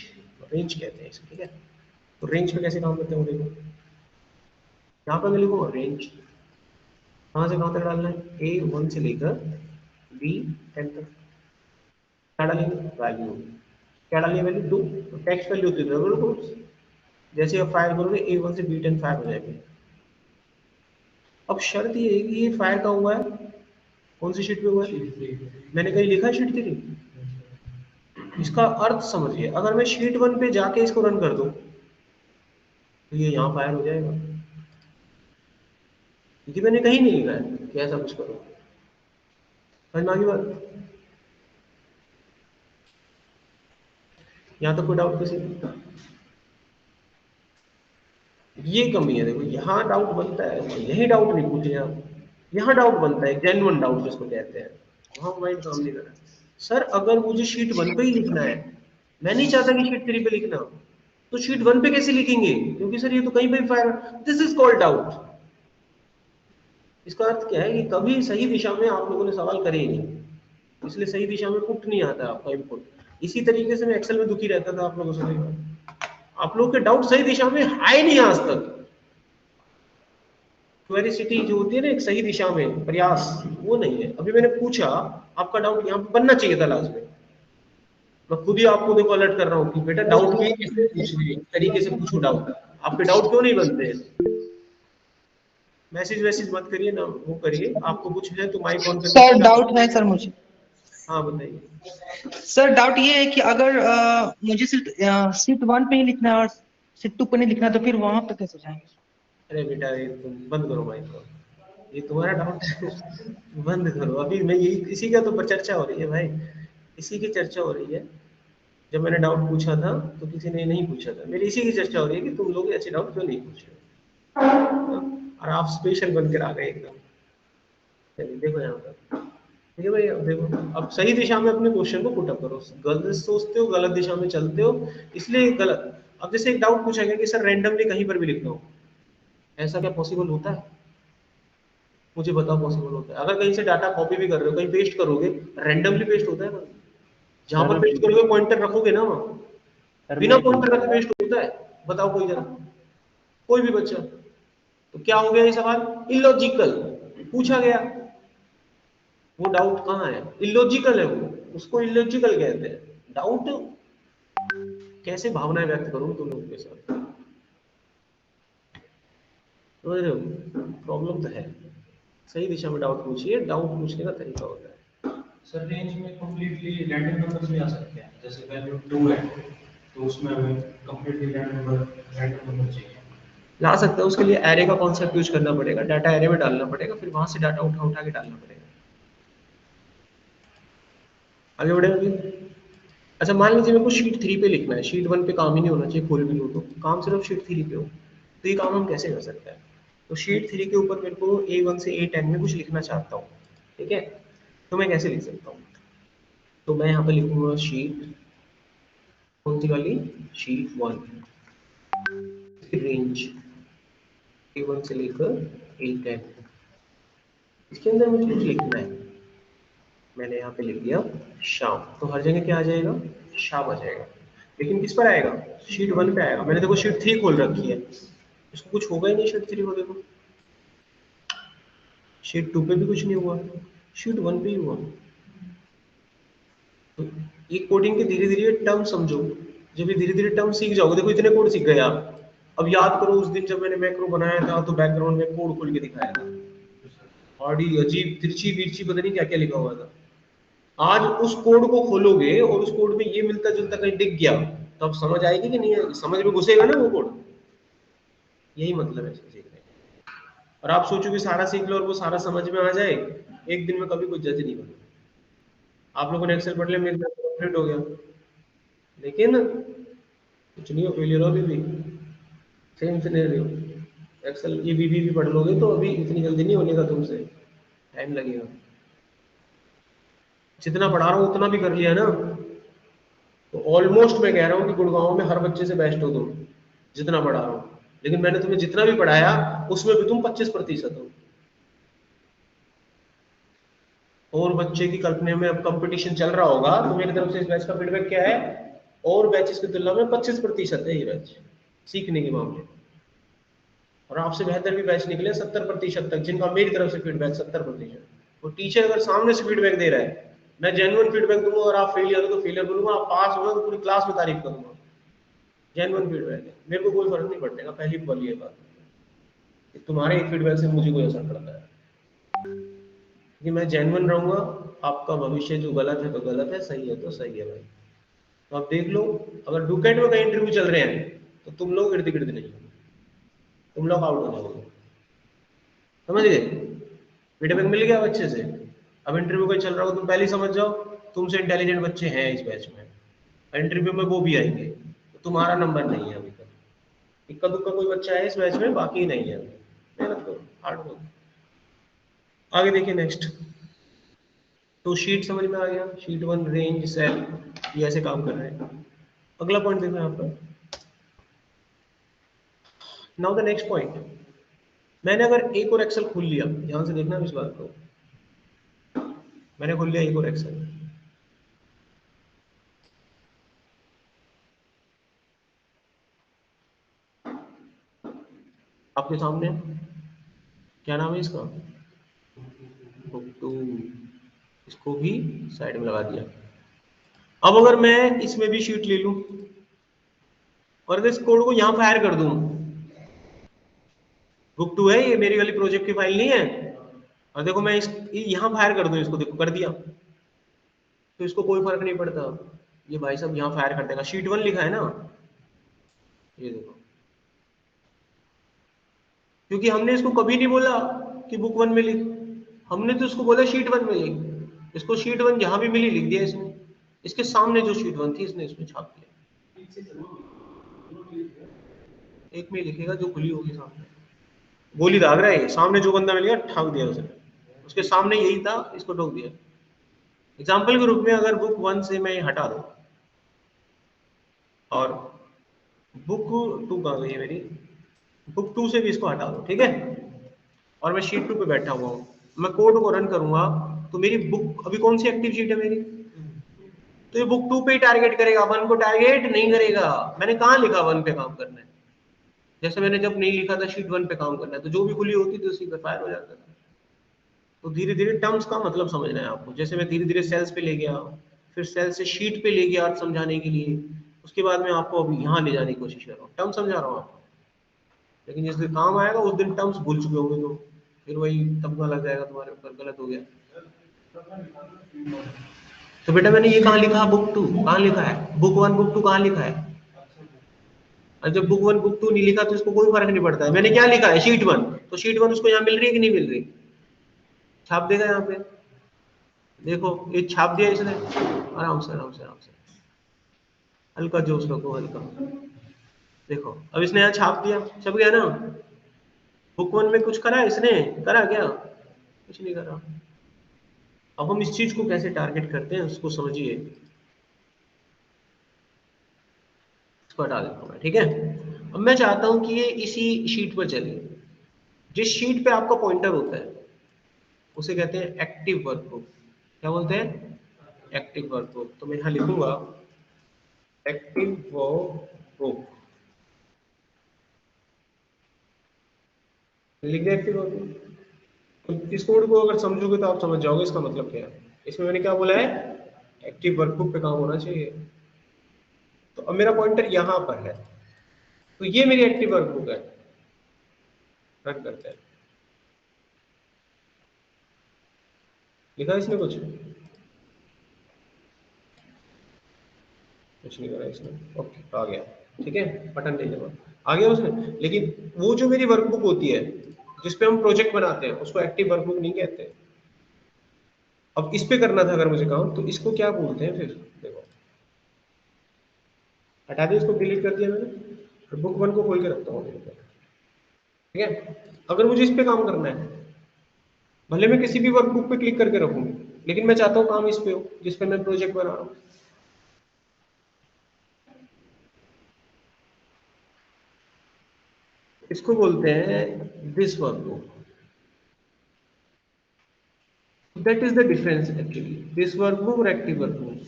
रेंज कहते हैं इसे, ठीक है। तो रेंज में कैसे काम करते हैं वो देखो, यहाँ पर मैं लिखूंगा रेंज, कहाँ से कहाँ तक डालना है? A1 से लेकर B10 तक। क्या डालेंगे? वैल्यू। क्या डालेंगे? वैल्यू 2। तो टेक्स्ट वैल्यू होती है डबल कोट्स, जैसे आप फायर करोगे A1 से B10 फायर हो जाएगी। अब शर्त ये है कि ये फायर का हुआ है कौन सी शीट पे हुआ है? मैंने कहीं लिखा है शीट 3? इसका अर्थ समझिए, अगर मैं शीट 1 पे जाके इसको रन कर दूं तो ये यहाँ फायर हो जाएगा, क्योंकि मैंने कहीं नहीं लिखा है कि ऐसा कुछ करो। समझ में आ गई बात? यहाँ तक कोई डाउट किसी को? ये कमी है, देखो यहाँ डाउट बनता है, यही डाउट नहीं पूछे आप, यहाँ डाउट बनता है, जेन्युइन डाउट जिसको कहते हैं, वहाँ माइंड काम नहीं कर रहा। सर अगर मुझे शीट 1 पे ही लिखना है, मैं नहीं चाहता कि शीट 3 पे लिखना, तो शीट 1 पे कैसे लिखेंगे? क्योंकि सर ये तो कहीं पे भी fire, this is called doubt. इसका अर्थ क्या है कि कभी सही दिशा में आप लोगों ने सवाल करे ही नहीं, इसलिए सही दिशा में पुट नहीं आता आपका इनपुट। इसी तरीके से मैं एक्सेल में दुखी रहता था आप लोगों से, आप लोगों के डाउट सही दिशा में आए नहीं आज तक। क्वेरिसिटी जो होती है ना एक सही दिशा में प्रयास, वो नहीं है। अभी मैंने पूछा, आपका डाउट यहाँ पे बनना चाहिए था लास्ट में, मैं खुद ही आपको देखो अलर्ट कर रहा हूँ कि बेटा डाउट भी इस तरीके से पूछो, डाउट आपके डाउट क्यों नहीं बनते हैं? मैसेज वैसेज मत करिए ना, वो करिए, आपको कुछ है तो माइक ऑन करके। सर डाउट है सर मुझे। हाँ बताइए। सर डाउट ये है कि अगर मुझे सिर्फ शीट 1 पे ही लिखना है और शीट 2 पे नहीं लिखना, तो फिर वहां पे कैसे जाएंगे? अरे बेटा ये तुम बंद करो माइक को, ये तुम्हारा डाउट है बंद करो। अभी मैं यही इसी का तो चर्चा हो रही है भाई, इसी की चर्चा हो रही है। जब मैंने डाउट पूछा था तो किसी ने नहीं पूछा था, मेरी इसी की चर्चा हो रही है कि तुम लोग ऐसे डाउट क्यों नहीं पूछ रहे, और आप स्पेशल बनकर आ गए एकदम। चलिए देखो यहाँ पर, ठीक है भाई, अब देखो, अब सही दिशा में अपने क्वेश्चन को पुट अप करो। गलत सोचते हो, गलत दिशा में चलते हो, इसलिए गलत। अब जैसे एक डाउट पूछा गया कि सर रैंडमली कहीं पर भी लिख दो, ऐसा क्या पॉसिबल होता है? मुझे बताओ पॉसिबल होता है? अगर कहीं से डाटा कॉपी भी कर रहे हो, कहीं पेस्ट करोगे, रैंडमली पेस्ट होता है? जहां पर पेस्ट करोगे पॉइंटर रखोगे ना वहां, बिना पॉइंटर रखे पेस्ट होता है? बताओ कोई जरा, कोई भी बच्चा। तो क्या हो गया ये सवाल? इलॉजिकल पूछा गया। वो डाउट कहाँ है? इलॉजिकल है वो, उसको इलॉजिकल कहते हैं डाउट। कैसे भावनाएं व्यक्त करूं तुम लोगों के साथ? प्रॉब्लम तो है। सही दिशा में डाउट पूछिए, डाउट पूछने का तरीका होता है। सर रेंज में कंप्लीटली रैंडम नंबर्स भी आ सकते हैं, जैसे वैल्यू 2 है तो उसमें हमें कंप्लीटली रैंडम नंबर चाहिए। ला सकते हैं, उसके लिए एरे का कॉन्सेप्ट यूज करना पड़ेगा, डाटा एरे में डालना पड़ेगा, फिर वहां से डाटा उठा उठा के डालना पड़ेगा। आगे बढ़े अभी। अच्छा मान लीजिए मेरे को शीट 3 पे लिखना है, शीट 1 पे काम ही नहीं होना चाहिए, खोल भी लो तो काम सिर्फ शीट 3 पे हो, तो ये काम हम कैसे कर सकते हैं? तो शीट 3 के ऊपर मेरे को A1 से A10 में कुछ लिखना चाहता हूँ, ठीक है, तो मैं कैसे लिख सकता हूँ? तो मैं यहाँ पे लिखूंगा शीट, कौन सी वाली, शीट 1, रेंज A1 से लेकर A10, इसके अंदर मुझे कुछ लिखना है, मैंने यहाँ पे लिख दिया शाम, तो हर जगह क्या आ जाएगा, शाम आ जाएगा। लेकिन किस पर आएगा, शीट 1 पे आएगा। मैंने देखो शीट 3 खोल रखी है, इसको कुछ होगा ही नहीं शीट 3 को, देखो शीट 2 पे भी कुछ नहीं हुआ, शीट 1 पे ही हुआ। तो ये कोडिंग के धीरे धीरे टर्म समझो, जब ये धीरे धीरे टर्म सीख जाओगे, देखो इतने कोड सीख गए आप। अब याद करो उस दिन जब मैंने मैक्रो बनाया था तो बैकग्राउंड में कोड खोल के दिखाया था, और अजीब तिरछी बिरछी पता नहीं क्या क्या लिखा हुआ था। आज उस कोड को खोलोगे और उस कोड में ये मिलता जुलता कहीं दिख गया तो अब समझ आएगी कि नहीं आएगी, समझ में घुसेगा ना वो कोड। यही मतलब है इसको सीखने का। और आप सोचो कि सारा सीख लो और वो सारा समझ में आ जाए, एक दिन में कभी कुछ जज नहीं बने। आप लोगों ने एक्सेल पढ़ लिया, मेरे कंप्लीट हो गया, लेकिन कुछ नहीं हो, फेलियर हो अभी भी, सेम सिनेरियो। एक्सेल ये भी पढ़ लोगे तो अभी इतनी जल्दी नहीं होने का तुमसे, टाइम लगेगा। जितना पढ़ा रहा हूँ उतना भी कर लिया ना, तो ऑलमोस्ट मैं कह रहा हूँ कि गुड़गांव में हर बच्चे से बेस्ट हो तुम, जितना पढ़ा रहा हूँ। लेकिन मैंने तुम्हें जितना भी पढ़ाया उसमें भी तुम 25% हो। और बच्चे की कल्पना में अब कंपटीशन चल रहा होगा तो मेरी तरफ से इस बैच का फीडबैक क्या है, और बैचेस की तुलना में 25% है ये बैच सीखने के मामले में। और आपसे बेहतर भी बैच निकले 70% तक, जिनका मेरी तरफ से फीडबैक 70%। वो टीचर अगर सामने से फीडबैक दे रहा है, मैं जेन्युइन फीडबैक दूंगा, और आप फेलियर हो तो फेलियर बोलूंगा, आप पास हो तो पूरी क्लास में तारीफ करूंगा। जेन्युइन फीडबैक है, मेरे को कोई फर्क नहीं पड़ेगा। पहली बोली ये बात, तुम्हारे एक फीडबैक से मुझे कोई असर पड़ता है कि मैं जेन्युइन रहूंगा। आपका भविष्य जो गलत है तो गलत है, सही है तो सही है भाई। तो आप देख लो, अगर डुकेट में कहीं इंटरव्यू चल रहे हैं तो तुम लोग इर्द गिर्द नहीं, तुम लोग आउट हो जाओगे, समझ गए? फीडबैक मिल गया अच्छे से। अब इंटरव्यू का चल रहा हो तुम पहले समझ जाओ तुमसे इंटेलिजेंट बच्चे हैं इस बैच में, इंटरव्यू में वो भी आएंगे, तो तुम्हारा नंबर नहीं है अभी तक। इक्का दुक्का कोई बच्चा है इस बैच में, बाकी नहीं है। मेहनत करो, हार्ड वर्क। आगे देखिए नेक्स्ट। तो शीट समझ में आ गया, शीट 1 रेंज सेल ये ऐसे काम कर रहे हैं। अगला पॉइंट देखो यहाँ पर, नाउ द नेक्स्ट पॉइंट। मैंने अगर एक और एक्सेल खोल लिया, ध्यान से देखना इस बात को, मैंने खोल लिया एक और एक्सेल, आपके सामने क्या नाम है इसका, बुक 2, इसको भी साइड में लगा दिया। अब अगर मैं इसमें भी शीट ले लूं और अगर इस कोड को यहां फायर कर दूं, बुक 2 है ये, मेरी वाली प्रोजेक्ट की फाइल नहीं है, और देखो मैं यहां फायर कर दूं इसको, देखो कर दिया, तो इसको कोई फर्क नहीं पड़ता। ये भाई साहब यहां फायर कर देगा, शीट 1 लिखा है ना, ये देखो, क्योंकि हमने इसको कभी नहीं बोला कि बुक 1 में लिख, हमने तो इसको बोला शीट 1 में लिख। इसको शीट 1 जहां भी मिली लिख दिया इसने, इसके सामने जो शीट 1 थी इसने इसमें छाप दिया। एक में लिखेगा जो खुली होगी सामने, गोली दाग रहा है, सामने जो बंदा मिलेगा ठोक दिया उसने, उसके सामने यही था, इसको ठोक दिया। एग्जाम्पल के रूप में अगर बुक 1 से मैं हटा दूं और बुक 2 कहाँ गई है मेरी, बुक 2 से भी इसको हटा दो, ठीक है, और मैं शीट 2 पे बैठा हुआ हूँ, मैं कोड को रन करूंगा तो मेरी बुक अभी कौन सी एक्टिव शीट है मेरी, तो ये बुक 2 पे ही टारगेट करेगा, 1 को टारगेट नहीं करेगा। मैंने कहाँ लिखा 1 पे काम करना है, जैसे मैंने जब नहीं लिखा था शीट 1 पे काम करना है, तो जो भी खुली होती थी उसी पे फायर हो जाता था। तो धीरे धीरे टर्म्स का मतलब समझना है आपको, जैसे मैं धीरे धीरे सेल्स पे ले गया, फिर सेल से शीट पे ले गया अर्थ समझाने के लिए, उसके बाद मैं आपको अभी यहाँ ले जाने की कोशिश कर रहा हूँ, टर्म समझा रहा हूँ आपको। लेकिन जिस दिन काम आएगा उस दिन टर्म्स भूल चुके होंगे, तो फिर वही तबका लग जाएगा तुम्हारे ऊपर, गलत हो गया। तो बेटा मैंने ये कहाँ लिखा, बुक 2 कहाँ लिखा है, बुक 1 बुक 2 कहाँ लिखा है, और जब बुक 1 बुक 2 नहीं लिखा तो इसको कोई फर्क नहीं पड़ता है। मैंने क्या लिखा है, शीट 1, तो शीट 1 उसको यहाँ मिल रही है कि नहीं मिल रही, छाप देगा यहाँ पे, देखो ये छाप दिया इसने, आराम से आराम से आराम से। हल्का जोश रखो, हल्का। देखो अब इसने यहाँ छाप दिया, छप गया ना। बुक 1 में कुछ करा इसने, करा क्या? कुछ नहीं करा। अब हम इस चीज को कैसे टारगेट करते हैं उसको समझिए। इसको हटा देता हूं मैं, ठीक है। अब मैं चाहता हूं कि ये इसी शीट पर चले। जिस शीट पे आपका पॉइंटर होता है उसे कहते हैं एक्टिव वर्कबुक। क्या बोलते हैं? Active workbook. तो मैं यहाँ लिखूंगा एक्टिव वर्कबुक, लिख दिया एक्टिव वर्कबुक। तो इस कोड को अगर समझोगे तो आप समझ जाओगे इसका मतलब क्या है। इसमें मैंने क्या बोला है? एक्टिव वर्कबुक पे काम होना चाहिए। तो अब मेरा पॉइंटर यहाँ पर है, तो ये मेरी एक्टिव वर्कबुक है। रन करते हैं। लिखा इसने कुछ नहीं करा इसने। ओके, आ गया, ठीक है। बटन नहीं दबा, आ गया उसने। लेकिन वो जो मेरी वर्कबुक होती है जिसपे हम प्रोजेक्ट बनाते हैं उसको एक्टिव वर्कबुक नहीं कहते। अब इस पे करना था अगर मुझे काम, तो इसको क्या बोलते हैं फिर? देखो, हटा दिया, इसको डिलीट कर दिया मैंने, और बुक 1 को खोल के रखता हूँ, ठीक है। अगर मुझे इस पे काम करना है, भले मैं किसी भी वर्कबुक पे क्लिक करके रखूं, लेकिन मैं चाहता हूं काम इस पे हो जिस पे मैं प्रोजेक्ट बना रहा हूं। इसको बोलते हैं this workbook. That is the difference actually, this workbook और एक्टिव वर्कबुक।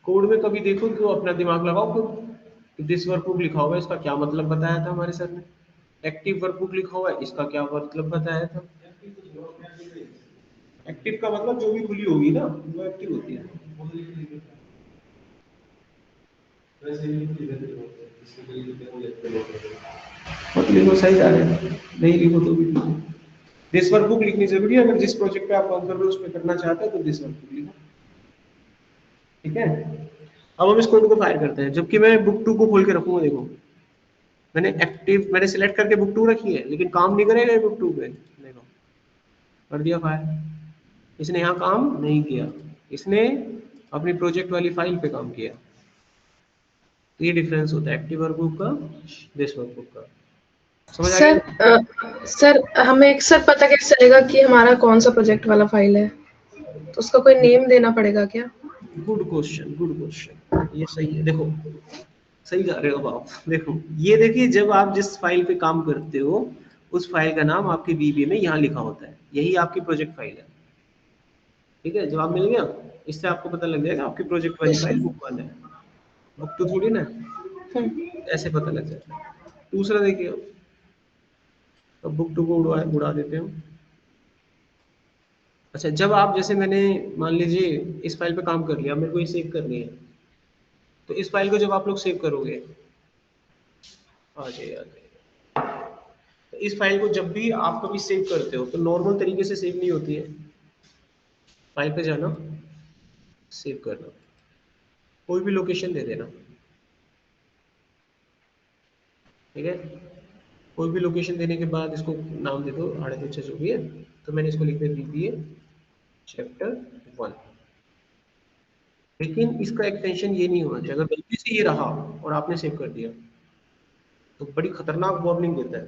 कोड में कभी देखो तो अपना दिमाग लगाओ खुद। दिस वर्कबुक लिखा हुआ है, इसका क्या मतलब बताया था हमारे सर ने। एक्टिव वर्कबुक लिखा हुआ है, इसका क्या मतलब बताया था। एक्टिव का मतलब जो भी खुली होगी ना वो एक्टिव होती है। मत लिखो, सही जा रहे हैं, नहीं लिखो तो भी लिखो। दिस वर्कबुक लिखनी जरूरी है। अगर जिस प्रोजेक्ट पे आप काम कर रहे हो उस पे करना चाहते हो तो दिस वर्कबुक लिखो, ठीक है। अब हम इस कोड को फायर करते हैं, जबकि मैं बुक 2 को खोल के रखूंगा। देखो मैंने सिलेक्ट करके बुक 2 रखी है, लेकिन काम नहीं करेगा ये बुक 2 पे। देखो कर दिया फायर, इसने यहाँ काम नहीं किया, इसने अपनी प्रोजेक्ट वाली फाइल पे काम किया। तो ये डिफरेंस होता है एक्टिव वर्कबुक का, दिस वर्कबुक का। समझ आ सर गया? सर हमें एक सर पता कैसे चलेगा कि हमारा कौन सा प्रोजेक्ट वाला फाइल है? तो उसका कोई नेम देना पड़ेगा क्या? गुड क्वेश्चन, गुड क्वेश्चन, ये सही है। देखो सही जा रहे हो आप। देखो ये देखिए, जब आप जिस फाइल पे काम करते हो उस फाइल का नाम आपके VBA में यहाँ लिखा होता है, यही आपकी प्रोजेक्ट फाइल है, ठीक है। जवाब मिल गया, इससे आपको पता लग जाएगा आपकी प्रोजेक्ट वाली फाइल बुक 1 है, बुक 2 थोड़ी ना, ऐसे पता लग जाता है। दूसरा देखिए, अब बुक 2 को उड़ा देते हो। अच्छा, जब आप जैसे मैंने मान लीजिए इस फाइल पे काम कर लिया, मेरे को ये सेव करनी है, तो इस फाइल को जब आप लोग सेव करोगे, आ जाइए, तो इस फाइल को जब भी आप कभी सेव करते हो तो नॉर्मल तरीके से सेव नहीं होती है। फाइल पे जाना, सेव करना, कोई भी लोकेशन दे देना, ठीक है। कोई भी लोकेशन देने के बाद इसको नाम दे दो 8 जो भी है। तो मैंने इसको लिख दिया BBA चैप्टर 1। लेकिन इसका एक्सटेंशन ये नहीं होना चाहिए। अगर गलती से ये रहा और आपने सेव कर दिया तो बड़ी खतरनाक वार्निंग देता है,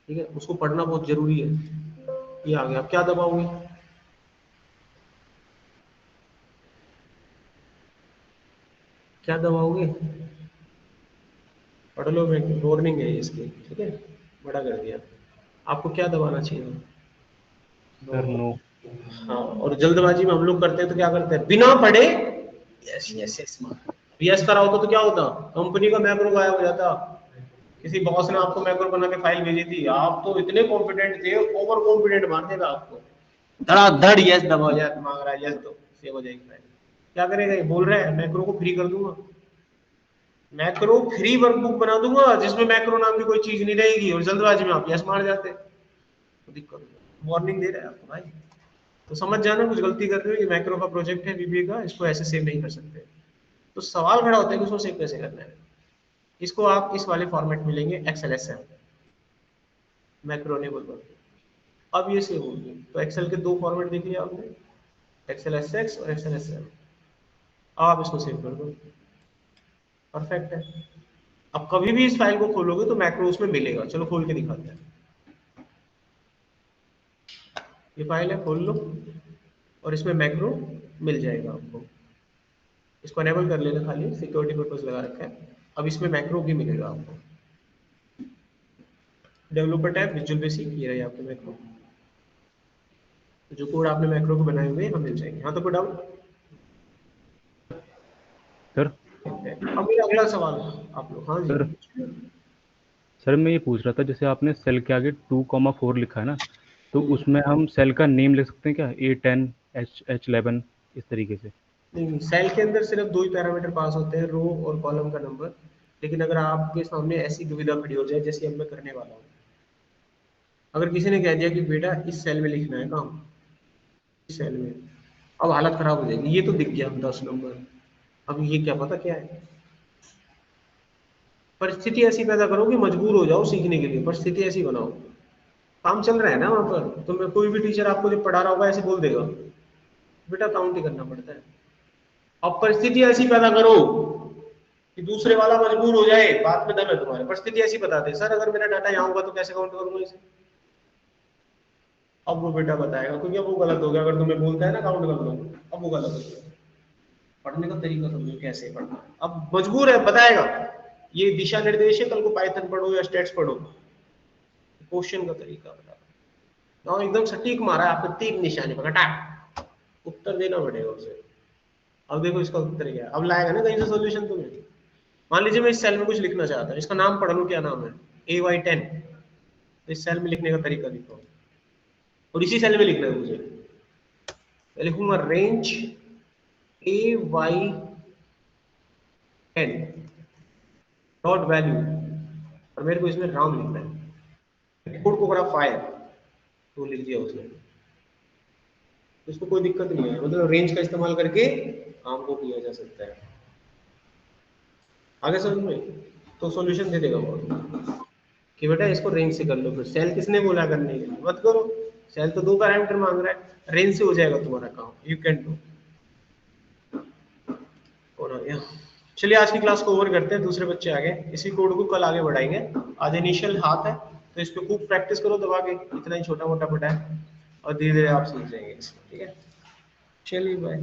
ठीक है। उसको पढ़ना बहुत जरूरी है। ये आ गया, आप क्या दबाओगे? क्या दबाओगे? पढ़ लो, मैं वार्निंग है इसकी, ठीक है। बड़ा कर दिया, आपको क्या दबाना चाहिए? Sir no. हाँ, और जल्दबाजी में हम लोग करते हैं तो क्या करते हैं, बिना पढ़े यस यस यस यस करा होता तो क्या होता, कंपनी का मैक्रो गायब हो जाता। किसी बॉस ने आपको मैक्रो बना के फाइल भेजी थी, आप तो इतने कॉन्फिडेंट थे, ओवर कॉन्फिडेंट मान देगा आपको, धड़ाधड़ यस दबा जाए, मांग रहा है यस दो, सेव हो जाएगी फाइल। क्या करेगा ये, बोल रहा है मैक्रो को फ्री कर दूंगा, मैक्रो फ्री वर्कबुक बना दूंगा जिसमें मैक्रो नाम की कोई चीज नहीं रहेगी, और जल्दबाजी में आप यस मार जाते, तो दिक्कत हो जाती। वार्निंग दे रहा है आपको भाई, तो समझ जाना कुछ गलती कर रहे हो। ये मैक्रो का प्रोजेक्ट है VBA का, इसको ऐसे सेव नहीं कर सकते। तो सवाल खड़ा होता है कि उसको सेव कैसे करना है। इसको आप इस वाले फॉर्मेट में लेंगे, XLSM, मैक्रोनेबल वर्कबुक। अब ये सेव होगी। तो एक्सेल के 2 फॉर्मेट देख लिया आपने, XLSX और XLSM। अब आप इसको सेव कर दो। परफेक्ट है। अब कभी भी इस फाइल को खोलोगे तो मैक्रो उसमें मिलेगा। चलो खोल के दिखाते हैं। ये फाइल है, खोल लो और इसमें मैक्रो मिल जाएगा आपको। इसको अनेबल कर लेना, खाली सिक्योरिटी पर्पस लगा रखा है। अब इसमें मैक्रो भी मिलेगा आपको। डेवलपर टैब, विजुअल बेसिक, ये रही आपके मैक्रो। जो कोड आपने मैक्रो को बनाए हुए हम मिल जाएंगे। हाँ तो कोई डाउट सर? अब मेरा अगला सवाल आप लोग। हाँ सर जी सर मैं ये पूछ रहा था, जैसे आपने सेल के आगे 2,4 लिखा है ना, तो उसमें हम सेल का नेम लिख सकते हैं क्या? A10 H11 इस तरीके से? नहीं, सेल के अंदर सिर्फ दो ही पैरामीटर पास होते हैं, रो और कॉलम का नंबर। लेकिन अगर आपके सामने ऐसी दुविधा खड़ी हो जाए जैसे अब मैं करने वाला हूँ, अगर किसी ने कह दिया कि बेटा इस सेल में लिखना है काम, इस सेल में, अब हालत खराब हो जाएगी। ये तो दिख गया 10 नंबर, अब ये क्या पता क्या है। परिस्थिति ऐसी पैदा करो कि मजबूर हो जाओ सीखने के लिए। परिस्थिति ऐसी बनाओ, काम चल रहा है ना वहां पर, तो मैं कोई भी टीचर आपको जब पढ़ा रहा होगा ऐसे बोल देगा बेटा काउंट ही करना पड़ता है। अब परिस्थिति ऐसी पैदा करो कि दूसरे वाला मजबूर हो जाए, बात में दम है तुम्हारे। परिस्थिति ऐसी बता दे, सर अगर मेरा डाटा यहाँ होगा तो कैसे काउंट करूंगा इसे। अब वो बेटा बताएगा, क्योंकि अब वो गलत हो गया। अगर तुम्हें बोलता है ना काउंट कर लो, अब वो गलत हो गया। पढ़ने का तरीका समझो कैसे पढ़ना है। अब मजबूर है, बताएगा ये दिशा निर्देश है, कल को पाइथन पढ़ो या स्टेट्स पढ़ो, क्वेश्चन का तरीका बता। एकदम सटीक मारा है आपने, तीन निशाने पर घटा उत्तर देना पड़ेगा उसे। अब देखो इसका उत्तर क्या है, अब लाएगा ना कहीं से सॉल्यूशन तुम्हें। मान लीजिए मैं इस सेल में कुछ लिखना चाहता हूँ, इसका नाम पढ़ लूं, क्या नाम है, AY10। तो इस सेल में लिखने का तरीका दिखाओ, और इसी सेल में लिखना है मुझे। मैं लिखूंगा रेंज AY10 डॉट वैल्यू, और मेरे को इसमें राम लिखना है। कोड को करा फायर, तो लिख दिया उसने। इसको कोई दिक्कत नहीं है, मतलब रेंज का इस्तेमाल करके काम को किया जा सकता है। आगे समझ में? तो सॉल्यूशन दे देगा वो कि बेटा इसको रेंज से कर लो। फिर सेल किसने बोला करने के लिए, मत करो। सेल तो दो पैरामीटर मांग रहा है, रेंज से हो जाएगा तुम्हारा काम। You can do. चलिए आज की क्लास को ओवर करते हैं, दूसरे बच्चे आ गए। इसी कोड को कल आगे बढ़ाएंगे। आज इनिशियल हाथ है तो इस पे खूब प्रैक्टिस करो दबा के, इतना ही छोटा मोटा पटा है, और धीरे धीरे आप सीख जाएंगे इसको। ठीक है, चलिए बाय।